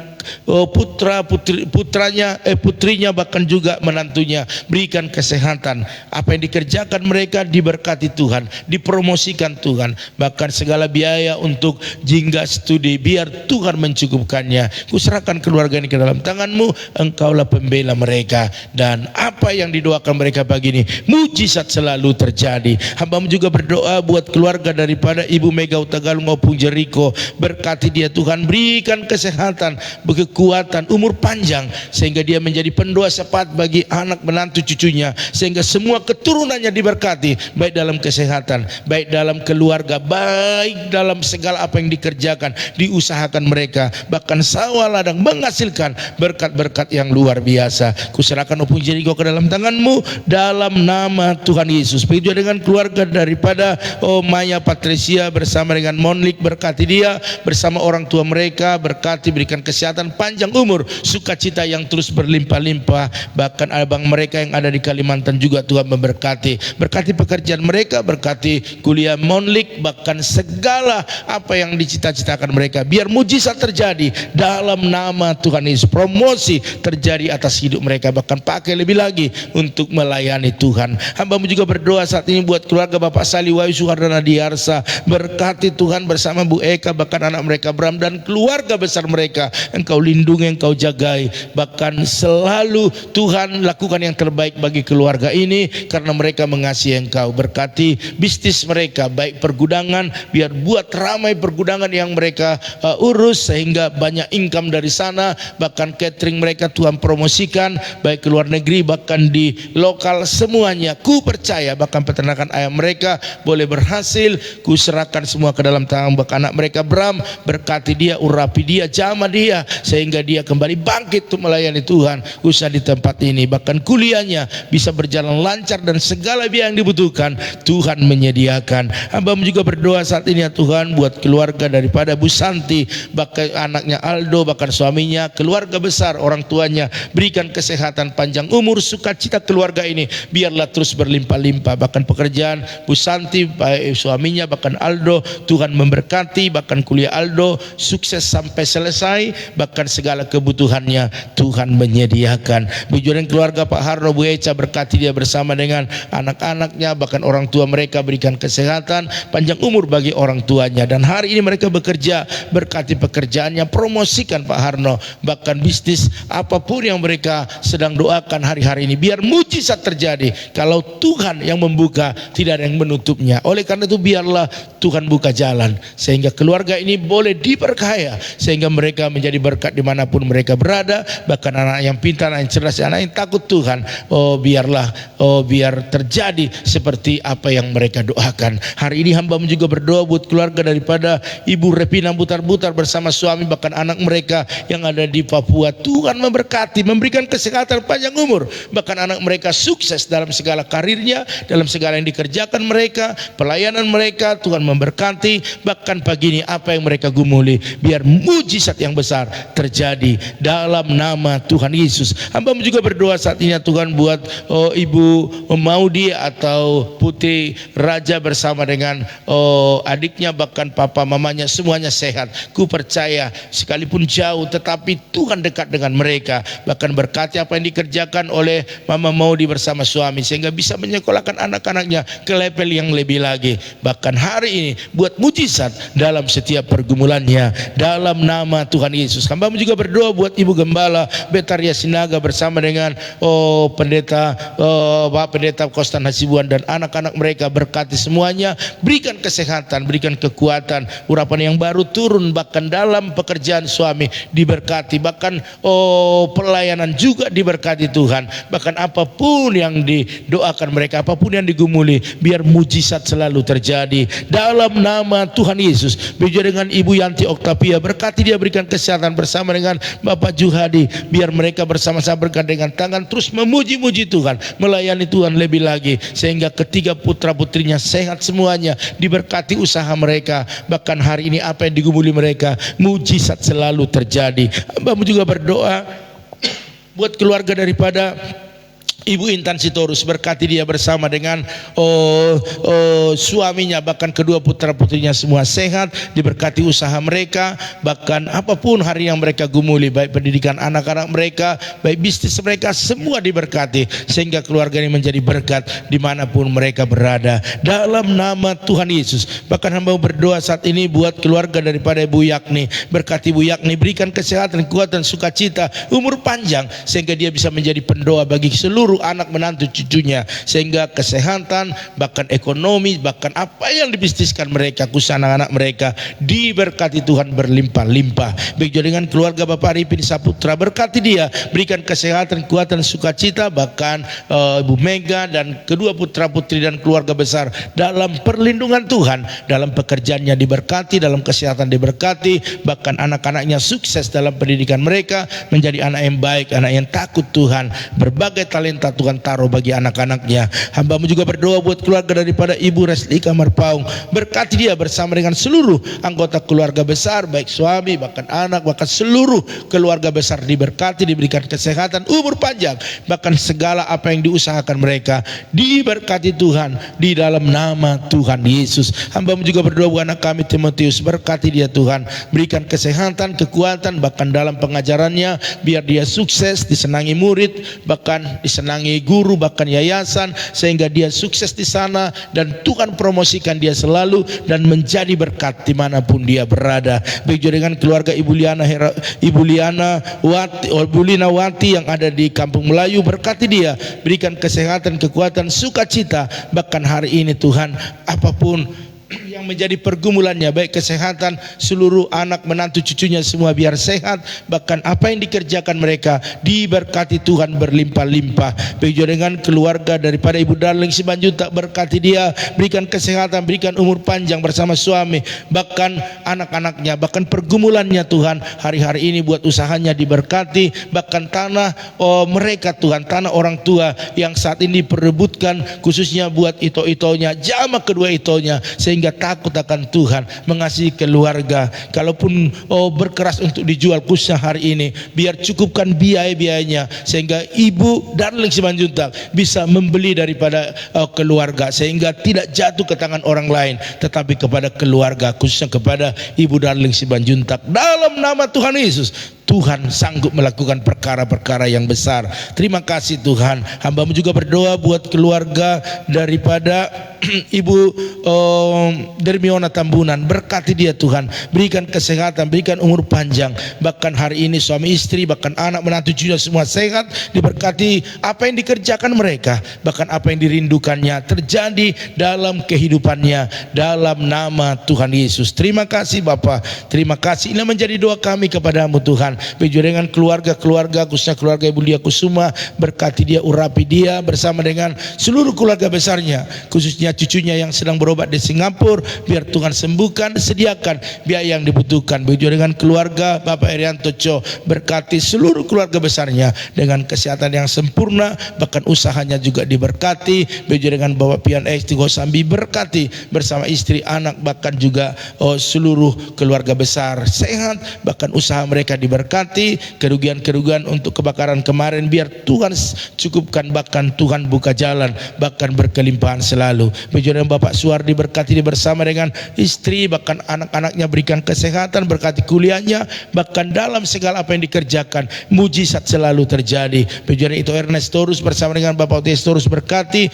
putrinya, bahkan juga menantunya, berikan kesehatan. Apa yang dikerjakan mereka diberkati Tuhan, dipromosikan Tuhan, bahkan segala biaya untuk jingga studi biar Tuhan mencukupkannya. Kuserahkan keluarga ini ke dalam tangan-Mu, Engkaulah pembela mereka, dan apa yang didoakan mereka pagi ini, mujizat selalu terjadi. Hamba-Mu juga berdoa buat keluarga daripada Ibu Mega Hutagalung maupun Jeriko, berkati dia Tuhan, berikan kesehatan, kekuatan, umur panjang, sehingga dia menjadi pendoa syafaat bagi anak, menantu, cucunya, sehingga semua keturunannya diberkati, baik dalam kesehatan, baik dalam keluarga, baik dalam segala apa yang dikerjakan, diusahakan mereka, bahkan sawah ladang menghasilkan berkat-berkat yang luar biasa. Kuserahkan Opung Jericho ke dalam tangan-Mu, dalam nama Tuhan Yesus. Begitu dengan keluarga daripada Maya Patricia bersama dengan Monlik, berkati dia bersama orang tua mereka, berkati, berikan kesehatan, panjang umur, sukacita yang terus berlimpah-limpah. Bahkan abang mereka yang ada di Kalimantan juga Tuhan memberkati, berkati pekerjaan mereka, berkati kuliah Monlik, bahkan segala apa yang dicita-citakan mereka, biar mujizat terjadi dalam nama Tuhan Yesus. Promosi terjadi atas hidup mereka, bahkan pakai lebih lagi untuk melayani Tuhan. Hamba-Mu juga berdoa saat ini buat keluarga Bapak Sali Wahyu Suhardana Diarsa. Berkati Tuhan bersama Bu Eka, bahkan anak mereka Bram dan keluarga besar mereka. Engkau lindungi, Engkau jagai, bahkan selalu Tuhan lakukan yang terbaik bagi keluarga ini karena mereka mengasihi Engkau. Berkati bisnis mereka, baik pergudangan, biar buat ramai pergudangan yang mereka urus sehingga banyak income dari sana. Bahkan catering mereka Tuhan promosikan, baik ke luar negeri bahkan di lokal, semuanya ku percaya. Bahkan peternakan ayam mereka boleh berhasil, ku serahkan semua ke dalam tangan. Bahkan anak mereka Bram, berkati dia, urapi dia, jamah dia sehingga dia kembali bangkit untuk melayani Tuhan usaha di tempat ini. Bahkan kuliahnya bisa berjalan lancar dan segala biaya yang dibutuhkan Tuhan menyediakan. Hamba-Mu juga berdoa saat ini ya Tuhan buat keluarga daripada Bu Santi, bahkan anaknya Aldo, bahkan suaminya, keluarga besar, orang tuanya. Berikan kesehatan, panjang umur, sukacita keluarga ini biarlah terus berlimpah-limpah. Bahkan pekerjaan Bu Santi, baik suaminya, bahkan Aldo, Tuhan memberkati. Bahkan kuliah Aldo sukses sampai selesai, bahkan segala kebutuhannya Tuhan menyediakan. Bujuran keluarga Pak Harno, Bu Eca, berkati dia bersama dengan anak-anaknya, bahkan orang tua mereka. Berikan kesehatan, panjang umur bagi orang tuanya. Dan hari ini mereka bekerja, berkati pekerjaannya, promosikan Pak Harno, bahkan bisnis apapun yang mereka sedang doakan hari-hari ini, biar mujizat terjadi. Kalau Tuhan yang membuka, tidak ada yang menutupnya. Oleh karena itu biarlah Tuhan buka jalan sehingga keluarga ini boleh diberkaya, sehingga mereka menjadi berkat dimanapun mereka berada. Bahkan anak yang pintar, anak yang cerdas, anak yang takut Tuhan, biar terjadi seperti apa yang mereka doakan. Hari ini hamba-Mu juga berdoa buat keluarga daripada Ibu Repina Butar-Butar bersama suami, bahkan anak mereka yang ada di Papua. Tuhan memberkati, memberikan kesehatan, panjang umur, bahkan anak mereka sukses dalam segala karirnya, dalam segala yang dikerjakan mereka, pelayanan mereka. Tuhan memberkati, bahkan pagi ini apa yang mereka gumuli, biar mujizat yang besar terjadi dalam nama Tuhan Yesus. Hamba-Mu juga berdoa saat ini ya Tuhan buat Ibu Maudi atau Putri Raja bersama dengan adiknya, bahkan papa mamanya, semuanya sehat. Ku percaya sekalipun jauh tetapi Tuhan dekat dengan mereka. Bahkan berkati apa yang dikerjakan oleh Mama Maudi bersama suami sehingga bisa menyekolahkan anak-anaknya ke level yang lebih lagi. Bahkan hari ini buat mujizat dalam setiap pergumulannya dalam nama Tuhan Yesus. Hamba-Mu juga berdoa buat Ibu Gembala Betaria Sinaga bersama dengan Bapak Pendeta Kostan Hasibuan dan anak-anak mereka. Berkati semuanya, berikan kesehatan, berikan kekuatan, urapan yang baru turun. Bahkan dalam pekerjaan suami diberkati, bahkan pelayanan juga diberkati Tuhan. Bahkan apapun yang didoakan mereka, apapun yang digumuli, biar mujizat selalu terjadi dalam nama Tuhan Yesus. Begitu dengan Ibu Yanti Oktavia, berkati dia, berikan kesehatan bersama dengan Bapak Juhadi, biar mereka bersama-sama bergandengan tangan terus memuji-muji Tuhan, melayani Tuhan lebih lagi, sehingga ketiga putra-putrinya sehat semuanya, diberkati usaha mereka. Bahkan hari ini apa yang digumuli mereka, mujizat selalu terjadi. Hamba-Mu juga berdoa buat keluarga daripada Ibu Intan Sitorus, berkati dia bersama dengan suaminya, bahkan kedua putra-putrinya semua sehat, diberkati usaha mereka. Bahkan apapun hari yang mereka gumuli, baik pendidikan anak-anak mereka, baik bisnis mereka, semua diberkati sehingga keluarga ini menjadi berkat dimanapun mereka berada dalam nama Tuhan Yesus. Bahkan hamba berdoa saat ini buat keluarga daripada Ibu Yakni, berkati Ibu Yakni, berikan kesehatan, kekuatan, sukacita, umur panjang sehingga dia bisa menjadi pendoa bagi seluruh anak menantu cucunya, sehingga kesehatan, bahkan ekonomi, bahkan apa yang dibisniskan mereka, khusus anak-anak mereka, diberkati Tuhan berlimpah-limpah. Begitu dengan keluarga Bapak Arifin Saputra, berkati dia, berikan kesehatan, kekuatan, sukacita, bahkan Ibu Mega dan kedua putra-putri dan keluarga besar dalam perlindungan Tuhan, dalam pekerjaannya diberkati, dalam kesehatan diberkati, bahkan anak-anaknya sukses dalam pendidikan mereka, menjadi anak yang baik, anak yang takut Tuhan, berbagai talenta talenta Tuhan taruh bagi anak-anaknya. Hamba-Mu juga berdoa buat keluarga daripada Ibu Reslika Marpaung. Berkati dia bersama dengan seluruh anggota keluarga besar, baik suami, bahkan anak, bahkan seluruh keluarga besar diberkati, diberikan kesehatan, umur panjang, bahkan segala apa yang diusahakan mereka diberkati Tuhan di dalam nama Tuhan Yesus. Hamba-Mu juga berdoa buat anak kami Timotius, berkati dia Tuhan, berikan kesehatan, kekuatan, bahkan dalam pengajarannya, biar dia sukses, disenangi murid, bahkan disenangi guru, bahkan yayasan, sehingga dia sukses di sana dan Tuhan promosikan dia selalu dan menjadi berkat dimanapun dia berada. Begitu dengan keluarga Ibu Lina Wati yang ada di Kampung Melayu, berkati dia, berikan kesehatan, kekuatan, sukacita, bahkan hari ini Tuhan, apapun yang menjadi pergumulannya, baik kesehatan, seluruh anak menantu cucunya semua biar sehat, bahkan apa yang dikerjakan mereka diberkati Tuhan berlimpah-limpah. Begitu dengan keluarga daripada Ibu Darling Simanjuntak, berkati dia, berikan kesehatan, berikan umur panjang bersama suami, bahkan anak-anaknya, bahkan pergumulannya Tuhan hari-hari ini buat usahanya diberkati, bahkan tanah mereka Tuhan, tanah orang tua yang saat ini diperebutkan khususnya buat ito-itonya, jama kedua itonya, sehingga takut akan Tuhan, mengasihi keluarga. Kalaupun berkeras untuk dijual khususnya hari ini, biar cukupkan biaya-biayanya sehingga Ibu Darling Simanjuntak bisa membeli daripada keluarga, sehingga tidak jatuh ke tangan orang lain, tetapi kepada keluarga, khususnya kepada Ibu Darling Simanjuntak. Dalam nama Tuhan Yesus, Tuhan sanggup melakukan perkara-perkara yang besar. Terima kasih Tuhan. Hamba-Mu juga berdoa buat keluarga daripada Ibu Dermiona Tambunan, berkati dia Tuhan, berikan kesehatan, berikan umur panjang, bahkan hari ini suami istri, bahkan anak menantu cucu semua sehat, diberkati apa yang dikerjakan mereka, bahkan apa yang dirindukannya terjadi dalam kehidupannya, dalam nama Tuhan Yesus. Terima kasih Bapa, terima kasih. Ini menjadi doa kami kepadamu Tuhan. Begitu dengan keluarga-keluarga, khususnya keluarga Ibu Lia Kusuma, berkati dia, urapi dia bersama dengan seluruh keluarga besarnya, khususnya cucunya yang sedang berobat di Singapura, biar Tuhan sembuhkan, sediakan biaya yang dibutuhkan. Begitu dengan keluarga Bapak Erianto Cho, berkati seluruh keluarga besarnya dengan kesehatan yang sempurna, bahkan usahanya juga diberkati. Begitu dengan Bapak Pian X Tigo Sambi, berkati bersama istri, anak, bahkan juga seluruh keluarga besar sehat, bahkan usaha mereka diberkati. Kerugian-kerugian untuk kebakaran kemarin biar Tuhan cukupkan, bahkan Tuhan buka jalan, bahkan berkelimpahan selalu. Begitu dengan Bapak Suwardi, berkati dia bersama dengan istri, bahkan anak-anaknya, berikan kesehatan, berkati kuliahnya, bahkan dalam segala apa yang dikerjakan mujizat selalu terjadi. Begitu itu Ernestorus bersama dengan Bapak Otistorus, berkati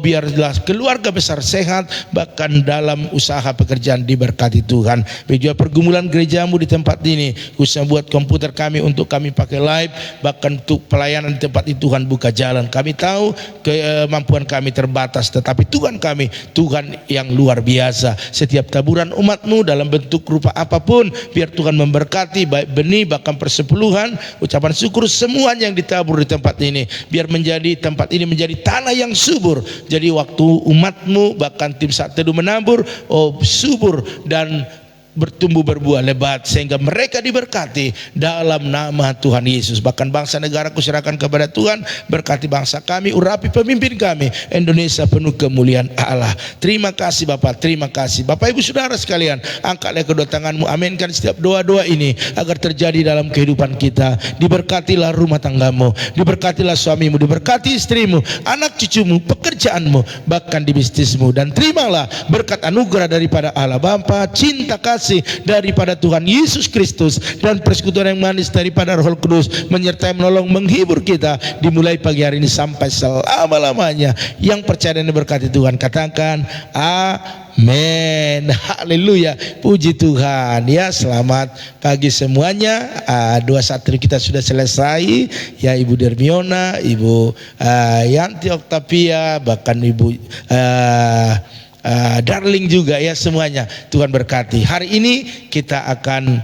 biarlah keluarga besar sehat, bahkan dalam usaha pekerjaan diberkati Tuhan. Begitu pergumulan gerejamu di tempat ini, khususnya buat komputer kami untuk kami pakai live, bahkan untuk pelayanan di tempat itu Tuhan buka jalan. Kami tahu kemampuan kami terbatas, tetapi Tuhan kami Tuhan yang luar biasa. Setiap taburan umat-Mu dalam bentuk rupa apapun, biar Tuhan memberkati, baik benih, bahkan persepuluhan, ucapan syukur, semuanya yang ditabur di tempat ini, biar menjadi tempat ini menjadi tanah yang subur. Jadi waktu umat-Mu, bahkan tim saat teduh menabur, subur dan bertumbuh berbuah lebat, sehingga mereka diberkati dalam nama Tuhan Yesus. Bahkan bangsa negara kuserahkan kepada Tuhan, berkati bangsa kami, urapi pemimpin kami, Indonesia penuh kemuliaan Allah. Terima kasih Bapak, terima kasih Bapak Ibu Saudara sekalian. Angkatlah kedua tanganmu, aminkan setiap doa-doa ini agar terjadi dalam kehidupan kita. Diberkatilah rumah tanggamu, diberkatilah suamimu, diberkati istrimu, anak cucumu, pekerjaanmu, bahkan di bisnismu. Dan terimalah berkat anugerah daripada Allah Bapa, cinta kasih daripada Tuhan Yesus Kristus, dan persekutuan yang manis daripada Roh Kudus menyertai, menolong, menghibur kita dimulai pagi hari ini sampai selama-lamanya. Yang percaya dan berkati Tuhan katakan amin. Haleluya, puji Tuhan. Ya, selamat pagi semuanya. Doa satri kita sudah selesai ya, Ibu Dermiona, Ibu Yanti Oktavia, bahkan Ibu Darling juga ya, semuanya Tuhan berkati. Hari ini kita akan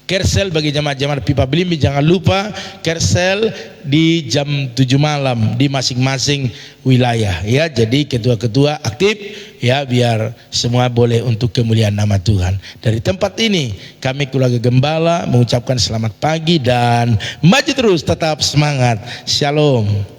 Kersel bagi jemaat-jemaat Pipa Belimbing. Jangan lupa Kersel di jam 7 malam di masing-masing wilayah ya. Jadi ketua-ketua aktif ya, biar semua boleh untuk kemuliaan nama Tuhan. Dari tempat ini kami keluarga Gembala mengucapkan selamat pagi dan maju terus, tetap semangat. Shalom.